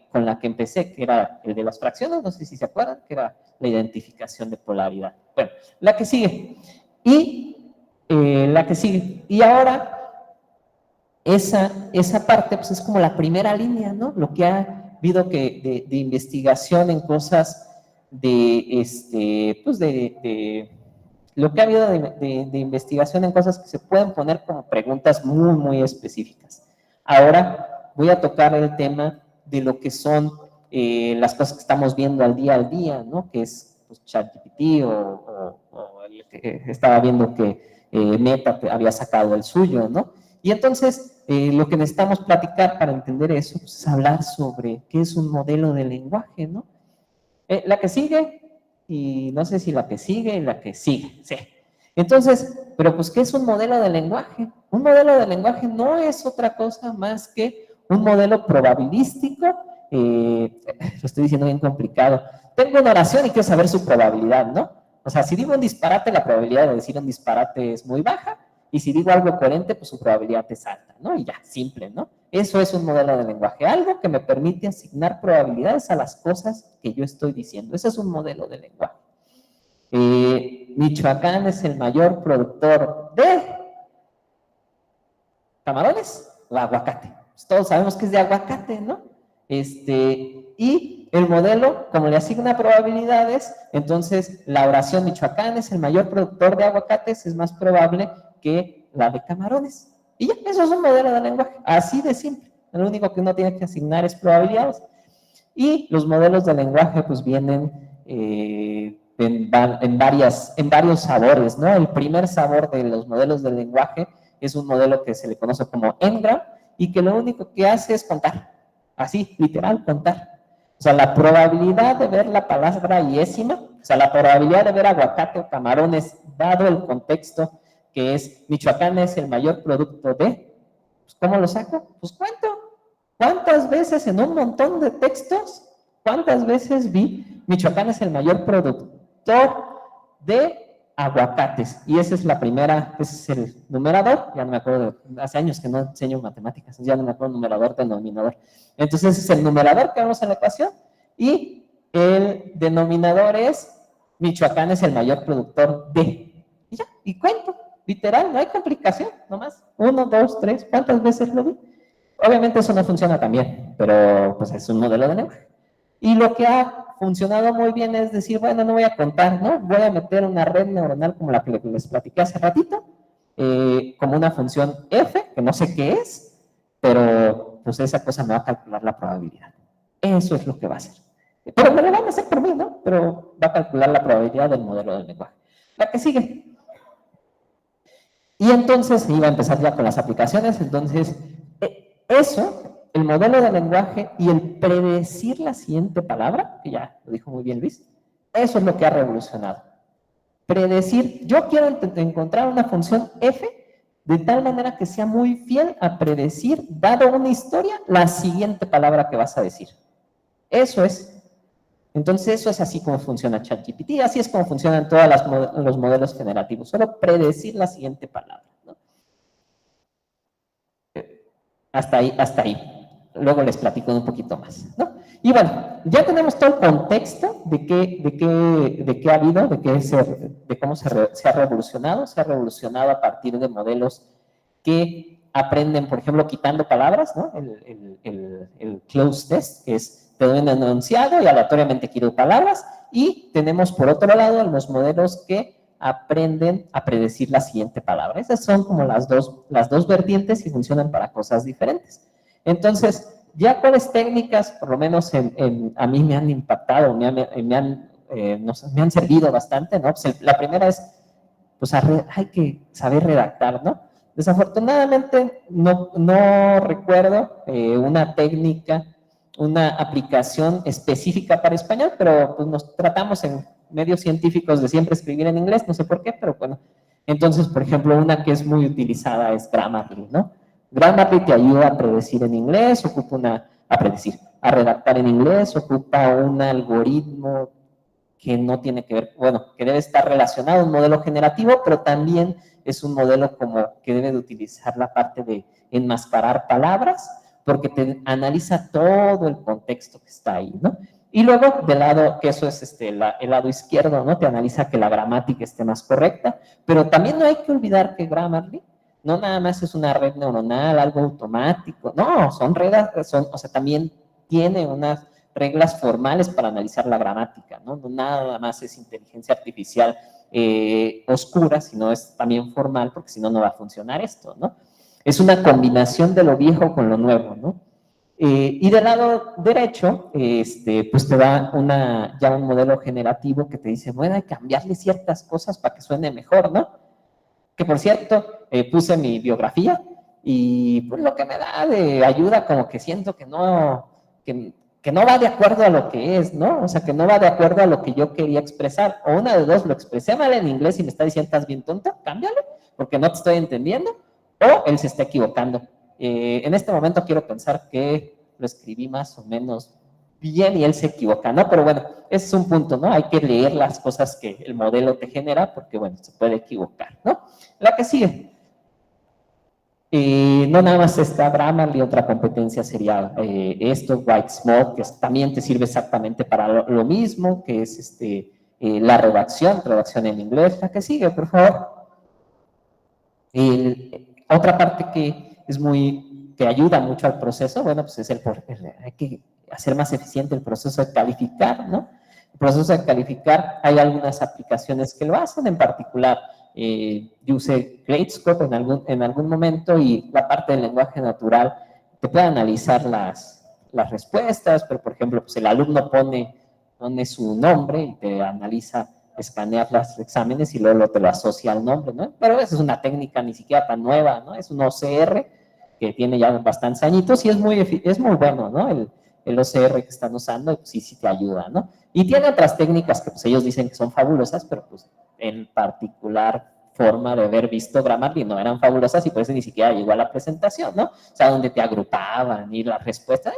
con la que empecé, que era el de las fracciones, no sé si se acuerdan, que era la identificación de polaridad. Bueno, la que sigue. Y la que sigue. Y ahora, esa parte, pues, es como la primera línea, ¿no? Lo que ha habido de investigación en cosas lo que ha habido de investigación en cosas que se pueden poner como preguntas muy, muy específicas. Ahora voy a tocar el tema de lo que son las cosas que estamos viendo al día, ¿no? Que es pues, ChatGPT o estaba viendo que Meta había sacado el suyo, ¿no? Y entonces, lo que necesitamos platicar para entender eso pues, es hablar sobre qué es un modelo de lenguaje, ¿no? La que sigue, y no sé si la que sigue y la que sigue, sí. Entonces, pero pues, ¿qué es un modelo de lenguaje? Un modelo de lenguaje no es otra cosa más que un modelo probabilístico, lo estoy diciendo bien complicado. Tengo una oración y quiero saber su probabilidad, ¿no? O sea, si digo un disparate, la probabilidad de decir un disparate es muy baja, y si digo algo coherente, pues su probabilidad es alta, ¿no? Y ya, simple, ¿no? Eso es un modelo de lenguaje, algo que me permite asignar probabilidades a las cosas que yo estoy diciendo. Ese es un modelo de lenguaje. Michoacán es el mayor productor de camarones o aguacate. Pues todos sabemos que es de aguacate, ¿no? Y el modelo, como le asigna probabilidades, entonces la oración Michoacán es el mayor productor de aguacates, es más probable que la de camarones. Y ya, eso es un modelo de lenguaje, así de simple. Lo único que uno tiene que asignar es probabilidades. Y los modelos de lenguaje pues vienen en varios sabores, ¿no? El primer sabor de los modelos de lenguaje es un modelo que se le conoce como Ngram y que lo único que hace es contar, así, literal, contar. O sea, la probabilidad de ver la palabra iésima, o sea, la probabilidad de ver aguacate o camarones, dado el contexto que es Michoacán es el mayor producto de, pues, ¿cómo lo saco? Pues cuento. ¿Cuántas veces en un montón de textos, cuántas veces vi Michoacán es el mayor productor de aguacates? Y esa es la primera, ese es el numerador, ya no me acuerdo, hace años que no enseño matemáticas, ya no me acuerdo numerador, denominador. Entonces ese es el numerador que vemos en la ecuación y el denominador es Michoacán es el mayor productor de. Y ya, y cuento, literal, no hay complicación, nomás. 1, 2, 3, ¿cuántas veces lo vi? Obviamente eso no funciona tan bien, pero pues es un modelo de lenguaje. Y lo que ha funcionado muy bien es decir, bueno, no voy a contar, ¿no? Voy a meter una red neuronal como la que les platiqué hace ratito, como una función f, que no sé qué es, pero pues esa cosa me va a calcular la probabilidad. Eso es lo que va a hacer. Pero me lo van a hacer por mí, ¿no? Pero va a calcular la probabilidad del modelo del lenguaje. La que sigue. Y entonces iba a empezar ya con las aplicaciones, entonces eso, el modelo de lenguaje y el predecir la siguiente palabra, que ya lo dijo muy bien Luis, eso es lo que ha revolucionado. Predecir, yo quiero encontrar una función f de tal manera que sea muy fiel a predecir, dado una historia, la siguiente palabra que vas a decir. Eso es. Entonces eso es así como funciona ChatGPT, así es como funcionan todos los modelos generativos, solo predecir la siguiente palabra, ¿no? Hasta ahí. Luego les platico un poquito más, ¿no? Y bueno, ya tenemos todo el contexto de qué ha habido, de cómo se ha revolucionado. Se ha revolucionado a partir de modelos que aprenden, por ejemplo, quitando palabras, ¿no? El close test, que es te doy un enunciado y aleatoriamente quito palabras. Y tenemos, por otro lado, los modelos que aprenden a predecir la siguiente palabra. Esas son como las dos vertientes y funcionan para cosas diferentes. Entonces, ya cuáles técnicas, por lo menos a mí me han impactado, me han servido bastante, ¿no? Pues la primera es, pues hay que saber redactar, ¿no? Desafortunadamente no recuerdo una técnica, una aplicación específica para español, pero pues nos tratamos en medios científicos de siempre escribir en inglés, no sé por qué, pero bueno. Entonces, por ejemplo, una que es muy utilizada es Grammarly, ¿no? Grammarly te ayuda a predecir en inglés, a redactar en inglés, ocupa un algoritmo que no tiene que ver, bueno, que debe estar relacionado a un modelo generativo, pero también es un modelo como que debe de utilizar la parte de enmascarar palabras, porque te analiza todo el contexto que está ahí, ¿no? Y luego, del lado, que eso es el lado izquierdo, ¿no? Te analiza que la gramática esté más correcta, pero también no hay que olvidar que Grammarly no nada más es una red neuronal, algo automático, no, o sea, también tiene unas reglas formales para analizar la gramática, ¿no? No nada más es inteligencia artificial oscura, sino es también formal, porque si no, no va a funcionar esto, ¿no? Es una combinación de lo viejo con lo nuevo, ¿no? Y del lado derecho, pues te da ya un modelo generativo que te dice, bueno, hay que cambiarle ciertas cosas para que suene mejor, ¿no? Que por cierto, puse mi biografía y pues lo que me da de ayuda como que siento que no va de acuerdo a lo que es, ¿no? O sea, que no va de acuerdo a lo que yo quería expresar. O una de dos, lo expresé mal en inglés y me está diciendo, estás bien tonto, cámbialo, porque no te estoy entendiendo. O él se está equivocando. En este momento quiero pensar que lo escribí más o menos bien y él se equivoca, ¿no? Pero bueno, ese es un punto, ¿no? Hay que leer las cosas que el modelo te genera porque, bueno, se puede equivocar, ¿no? La que sigue. No nada más está Grammarly, otra competencia sería esto, White Smoke, que también te sirve exactamente para lo mismo, que es la redacción en inglés. La que sigue, por favor. Otra parte que ayuda mucho al proceso, bueno, pues es hay que hacer más eficiente el proceso de calificar, ¿no? El proceso de calificar, hay algunas aplicaciones que lo hacen, en particular, yo usé Gradescope en algún momento y la parte del lenguaje natural te puede analizar las respuestas, pero por ejemplo, pues el alumno pone su nombre y te analiza, escanear los exámenes y luego te lo asocia al nombre, ¿no? Pero esa es una técnica ni siquiera tan nueva, ¿no? Es un OCR que tiene ya bastantes añitos y es muy bueno, ¿no? El OCR que están usando, pues sí te ayuda, ¿no? Y tiene otras técnicas que pues ellos dicen que son fabulosas, pero pues en particular forma de haber visto Grammarly no eran fabulosas y por eso ni siquiera llegó a la presentación, ¿no? O sea, donde te agrupaban y las respuestas,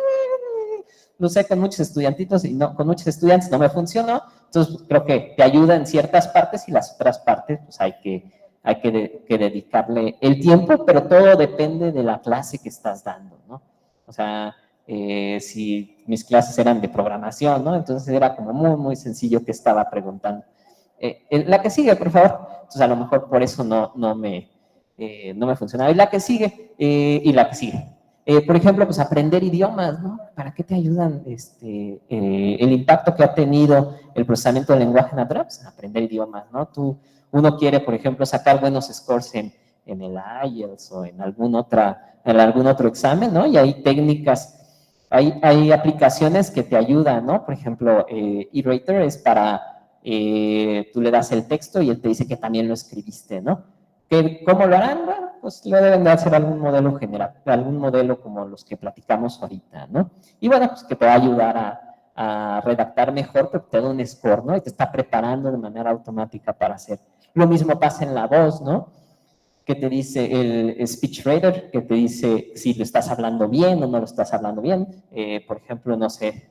lo sé con muchos estudiantitos y no, con muchos estudiantes no me funcionó, entonces creo que te ayuda en ciertas partes y las otras partes pues hay que dedicarle el tiempo, pero todo depende de la clase que estás dando, ¿no? O sea, si mis clases eran de programación, ¿no? Entonces era como muy sencillo que estaba preguntando. La que sigue, por favor. Entonces a lo mejor por eso no me funcionaba. Y la que sigue, por ejemplo, pues aprender idiomas, ¿no? ¿Para qué te ayudan el impacto que ha tenido el procesamiento del lenguaje natural? Pues aprender idiomas, ¿no? Uno quiere, por ejemplo, sacar buenos scores en el IELTS o en algún otro examen, ¿no? Y hay técnicas, hay aplicaciones que te ayudan, ¿no? Por ejemplo, eRater es para, tú le das el texto y él te dice que también lo escribiste, ¿no? ¿Cómo lo harán? Bueno, pues lo deben de hacer algún modelo general, algún modelo como los que platicamos ahorita, ¿no? Y bueno, pues que te va a ayudar a redactar mejor, pero te da un score, ¿no? Y te está preparando de manera automática para hacer. Lo mismo pasa en la voz, ¿no? Que te dice el SpeechRater, que te dice si lo estás hablando bien o no lo estás hablando bien. Por ejemplo, no sé,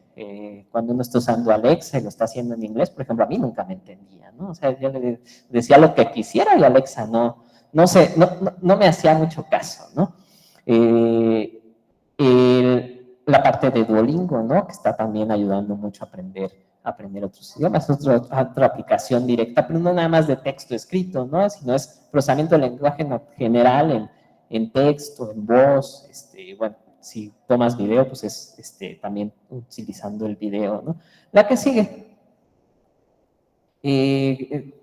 cuando uno está usando Alexa y lo está haciendo en inglés, por ejemplo, a mí nunca me entendía, ¿no? O sea, yo le decía lo que quisiera y Alexa no me hacía mucho caso, ¿no? La parte de Duolingo, ¿no? Que está también ayudando mucho a aprender otros idiomas, otra aplicación directa, pero no nada más de texto escrito, ¿no? Sino es procesamiento del lenguaje general en texto, en voz, bueno, si tomas video, pues es también utilizando el video, ¿no? La que sigue.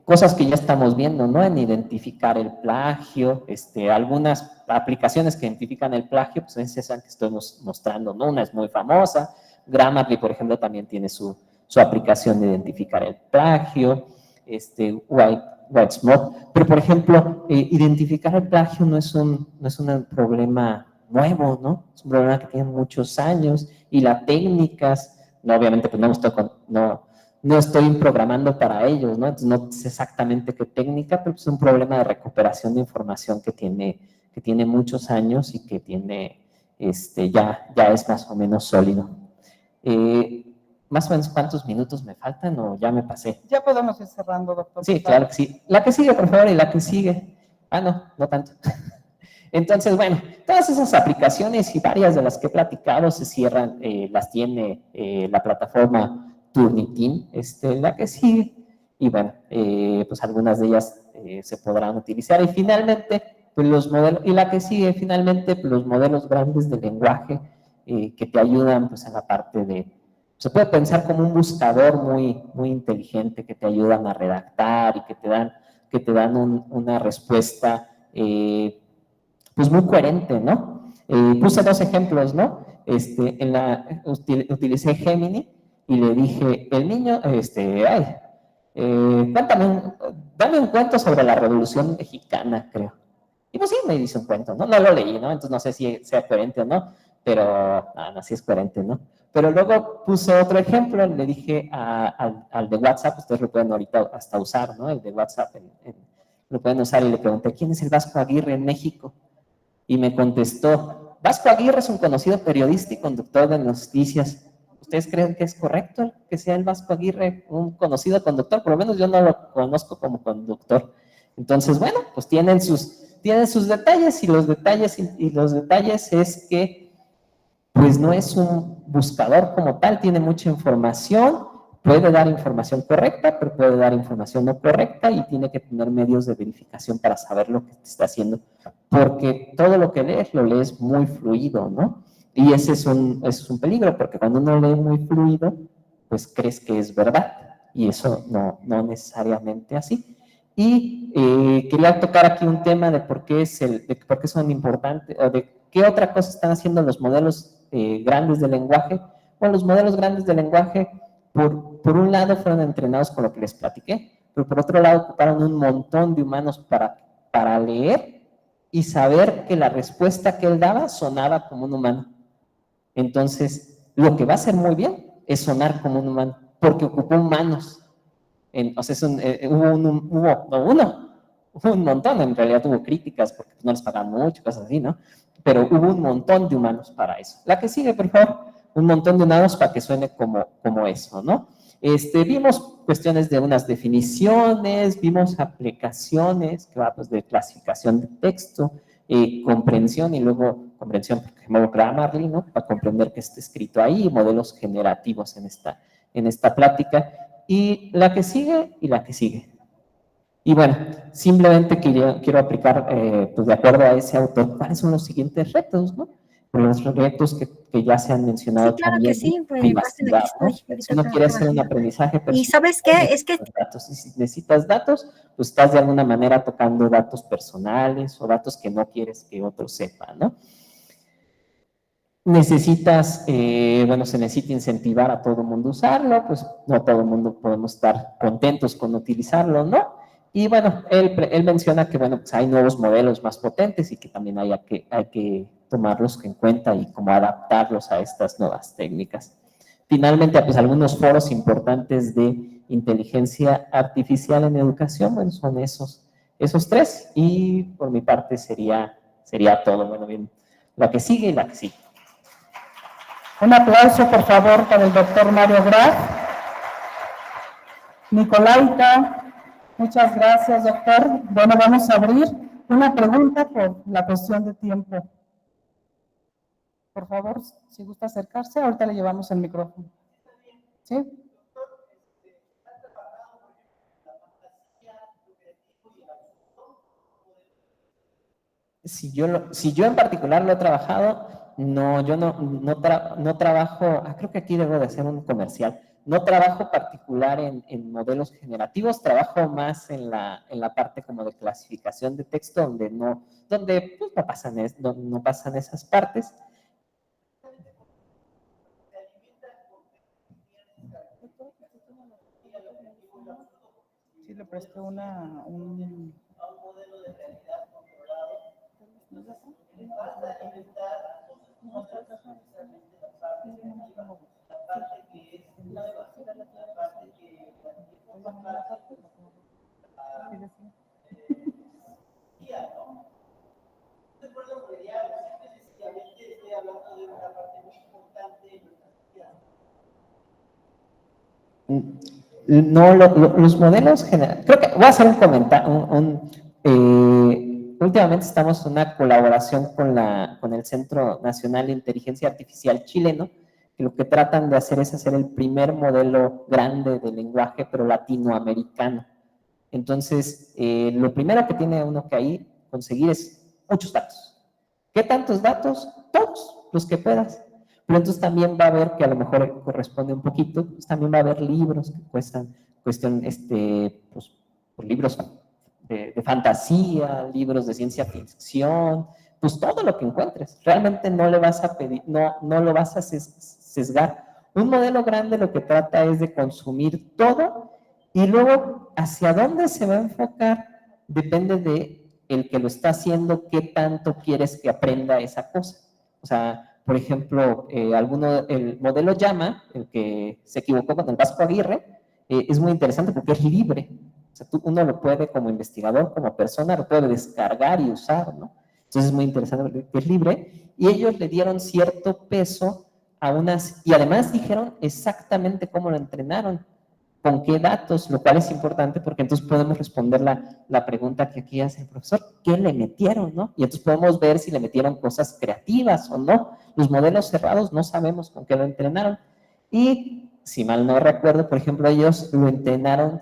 Cosas que ya estamos viendo, ¿no? En identificar el plagio, algunas aplicaciones que identifican el plagio, pues es esa que estoy mostrando, ¿no? Una es muy famosa, Grammarly, por ejemplo, también tiene su aplicación de identificar el plagio, White Smoke, pero por ejemplo, identificar el plagio no es un problema nuevo, ¿no? Es un problema que tiene muchos años y las técnicas, no, obviamente, pues no estoy programando para ellos, ¿no? Entonces no sé exactamente qué técnica, pero es un problema de recuperación de información que tiene muchos años y que tiene, ya es más o menos sólido. ¿Más o menos cuántos minutos me faltan o ya me pasé? Ya podemos ir cerrando, doctor. Sí, claro que sí. La que sigue, por favor, y la que sigue. No tanto. Entonces, bueno, todas esas aplicaciones y varias de las que he platicado se cierran, las tiene la plataforma Turnitin, la que sigue, y bueno, pues algunas de ellas se podrán utilizar. Y finalmente, pues los modelos, y la que sigue, finalmente, pues los modelos grandes de lenguaje que te ayudan pues en la parte de, se puede pensar como un buscador muy inteligente que te ayudan a redactar y que te dan una respuesta pues muy coherente, ¿no? Puse dos ejemplos, ¿no? Utilicé Gemini y le dije, el niño, dame un cuento sobre la Revolución Mexicana, creo. Y pues sí, me dice un cuento, ¿no? No lo leí, ¿no? Entonces no sé si sea coherente o no, pero sí es coherente, ¿no? Pero luego puse otro ejemplo, le dije al de WhatsApp, ustedes lo pueden ahorita hasta usar, ¿no? El de WhatsApp lo pueden usar y le pregunté, ¿quién es el Vasco Aguirre en México? Y me contestó, Vasco Aguirre es un conocido periodista y conductor de noticias. ¿Ustedes creen que es correcto que sea el Vasco Aguirre un conocido conductor? Por lo menos yo no lo conozco como conductor. Entonces, bueno, pues tienen sus tiene sus detalles y los detalles es que pues no es un buscador como tal, tiene mucha información, puede dar información correcta, pero puede dar información no correcta y tiene que tener medios de verificación para saber lo que está haciendo, porque todo lo que lees, lo lees muy fluido, ¿no? Y ese es un peligro, porque cuando uno lee muy fluido, pues crees que es verdad, y eso no necesariamente así. Y quería tocar aquí un tema de por qué son importantes, o de qué otra cosa están haciendo los modelos grandes de lenguaje. Bueno, los modelos grandes de lenguaje, por un lado, fueron entrenados con lo que les platiqué, pero por otro lado, ocuparon un montón de humanos para leer y saber que la respuesta que él daba sonaba como un humano. Entonces, lo que va a hacer muy bien es sonar como un humano, porque ocupó humanos. O sea, hubo un montón, en realidad hubo críticas porque no les pagan mucho, cosas así, ¿no? Pero hubo un montón de humanos para eso. La que sigue, por favor, un montón de humanos para que suene como eso, ¿no? Vimos cuestiones de unas definiciones, vimos aplicaciones que va pues de clasificación de texto, comprensión y luego comprensión, porque modo Grammarly, ¿no? Para comprender que está escrito ahí, modelos generativos en esta plática. Y la que sigue y la que sigue. Y bueno, simplemente quiero aplicar, pues de acuerdo a ese autor, cuáles son los siguientes retos, ¿no? Los retos que ya se han mencionado Sí, claro también. que sí, pues Privacidad, aquí ¿no? estoy. Si uno quiere hacer un aprendizaje personal, Y ¿sabes qué? Es que datos. Y si necesitas datos, pues estás de alguna manera tocando datos personales o datos que no quieres que otro sepa, ¿no? Necesitas, se necesita incentivar a todo el mundo a usarlo, pues no todo el mundo podemos estar contentos con utilizarlo, ¿no? Y bueno, él menciona que, bueno, pues hay nuevos modelos más potentes y que también hay que tomarlos en cuenta y como adaptarlos a estas nuevas técnicas. Finalmente, pues algunos foros importantes de inteligencia artificial en educación, bueno, son esos tres, y por mi parte sería todo. Bueno, bien, la que sigue y la que sigue. Un aplauso, por favor, para el doctor Mario Graf. Nicolaita, muchas gracias, doctor. Bueno, vamos a abrir una pregunta por la cuestión de tiempo. Por favor, si gusta acercarse, ahorita le llevamos el micrófono. ¿Sí? Si yo en particular lo he trabajado, no, yo no trabajo, creo que aquí debo de hacer un comercial, no trabajo particular en modelos generativos, trabajo más en la parte como de clasificación de texto, donde pues, no pasan esas partes. Sí, le presté un modelo de realidad controlado. No, los modelos generales, creo que voy a hacer un comentario, últimamente estamos en una colaboración con el Centro Nacional de Inteligencia Artificial chileno, que lo que tratan de hacer es hacer el primer modelo grande de lenguaje, pero latinoamericano. Entonces, lo primero que tiene uno que ahí conseguir es muchos datos. ¿Qué tantos datos? Todos los que puedas. Pero entonces también va a haber, que a lo mejor corresponde un poquito, pues también va a haber libros que cuestan pues libros de fantasía, libros de ciencia ficción, pues todo lo que encuentres. Realmente no le vas a pedir, no lo vas a sesgar. Un modelo grande lo que trata es de consumir todo y luego hacia dónde se va a enfocar depende de el que lo está haciendo, qué tanto quieres que aprenda esa cosa. O sea, por ejemplo, el modelo Llama, el que se equivocó con el Vasco Aguirre, es muy interesante porque es libre. O sea, uno lo puede, como investigador, como persona, lo puede descargar y usar, ¿no? Entonces es muy interesante porque es libre. Y ellos le dieron cierto peso a y además dijeron exactamente cómo lo entrenaron. con qué datos, lo cual es importante porque entonces podemos responder la pregunta que aquí hace el profesor, ¿qué le metieron, no? Y entonces podemos ver si le metieron cosas creativas o no. Los modelos cerrados no sabemos con qué lo entrenaron. Y si mal no recuerdo, por ejemplo, ellos lo entrenaron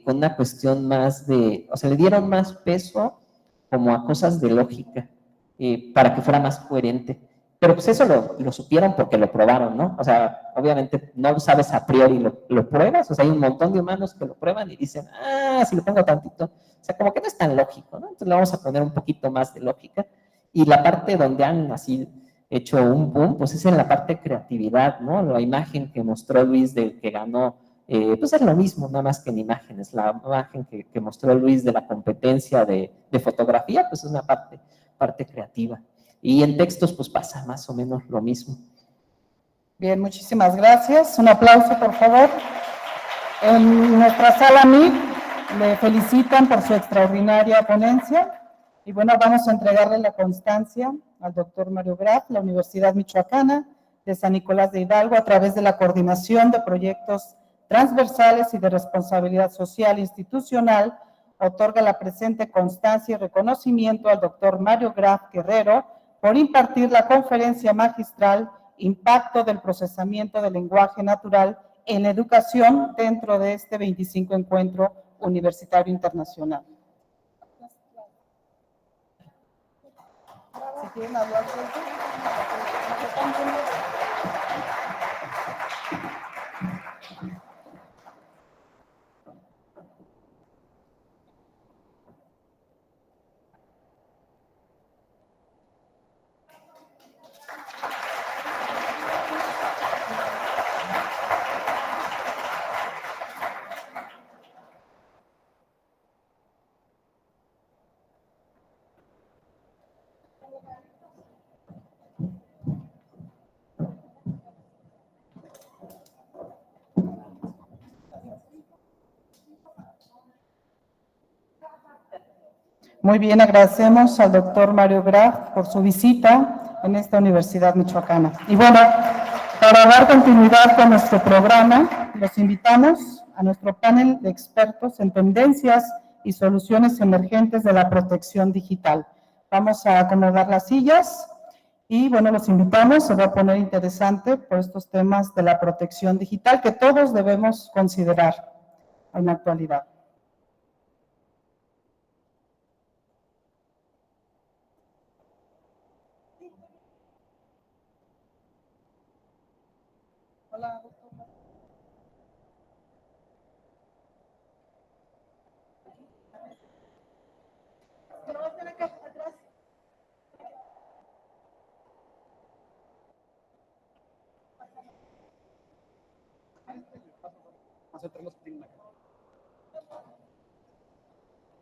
con una cuestión más de, o sea, le dieron más peso como a cosas de lógica, para que fuera más coherente. Pero pues eso lo supieron porque lo probaron, ¿no? O sea, obviamente no sabes a priori, lo pruebas, o sea, hay un montón de humanos que lo prueban y dicen, si lo pongo tantito, o sea, como que no es tan lógico, ¿no? Entonces le vamos a poner un poquito más de lógica. Y la parte donde han así hecho un boom, pues es en la parte de creatividad, ¿no? La imagen que mostró Luis del que ganó, pues es lo mismo, nada más que en imágenes. La imagen que mostró Luis de la competencia de fotografía, pues es una parte creativa. Y en textos, pues pasa más o menos lo mismo. Bien, muchísimas gracias. Un aplauso, por favor. En nuestra sala MIT le felicitan por su extraordinaria ponencia. Y bueno, vamos a entregarle la constancia al doctor Mario Graf, la Universidad Michoacana de San Nicolás de Hidalgo, a través de la coordinación de proyectos transversales y de responsabilidad social institucional, otorga la presente constancia y reconocimiento al doctor Mario Graf Guerrero por impartir la conferencia magistral Impacto del procesamiento del lenguaje natural en la educación dentro de este 25 Encuentro Universitario Internacional. Si quieren hablar, muy bien, agradecemos al doctor Mario Graf por su visita en esta Universidad Michoacana. Y bueno, para dar continuidad con nuestro programa, los invitamos a nuestro panel de expertos en tendencias y soluciones emergentes de la protección digital. Vamos a acomodar las sillas y bueno, los invitamos, se va a poner interesante por estos temas de la protección digital que todos debemos considerar en la actualidad. Hola, doctor.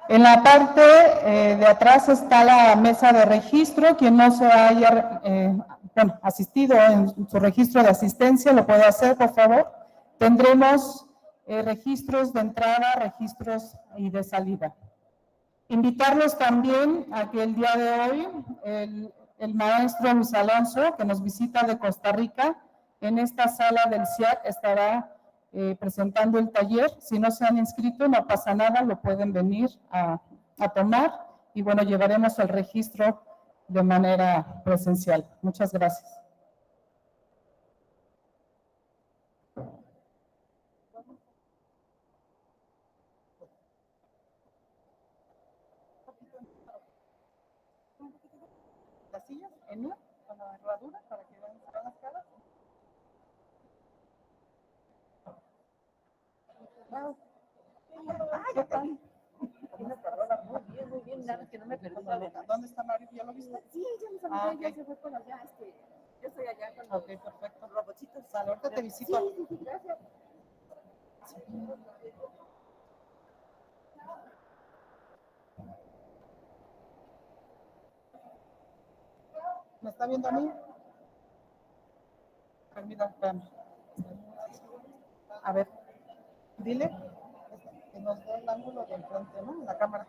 En la parte de atrás está la mesa de registro. Quien no se haya asistido en su registro de asistencia, lo puede hacer, por favor. Tendremos registros de entrada, registros y de salida. Invitarlos también a que el día de hoy el maestro Luis Alonso, que nos visita de Costa Rica, en esta sala del CIAC estará presentando el taller. Si no se han inscrito, no pasa nada, lo pueden venir a tomar y bueno, llevaremos el registro de manera presencial. Muchas gracias. Las sillas en U, con la herradura para que vean las caras. Wow. ¿Qué tal? Muy bien, nada que no me perdí. ¿Dónde está Mario? ¿Ya lo viste? Sí, ya me saludé, ya se fue con allá, yo estoy allá con los perfecto. robotitos. Sale, ahorita te visito. Sí, gracias. ¿Me está viendo a mí? Mira, espérame. A ver, dile que nos dé el ángulo de enfrente, ¿no? La cámara.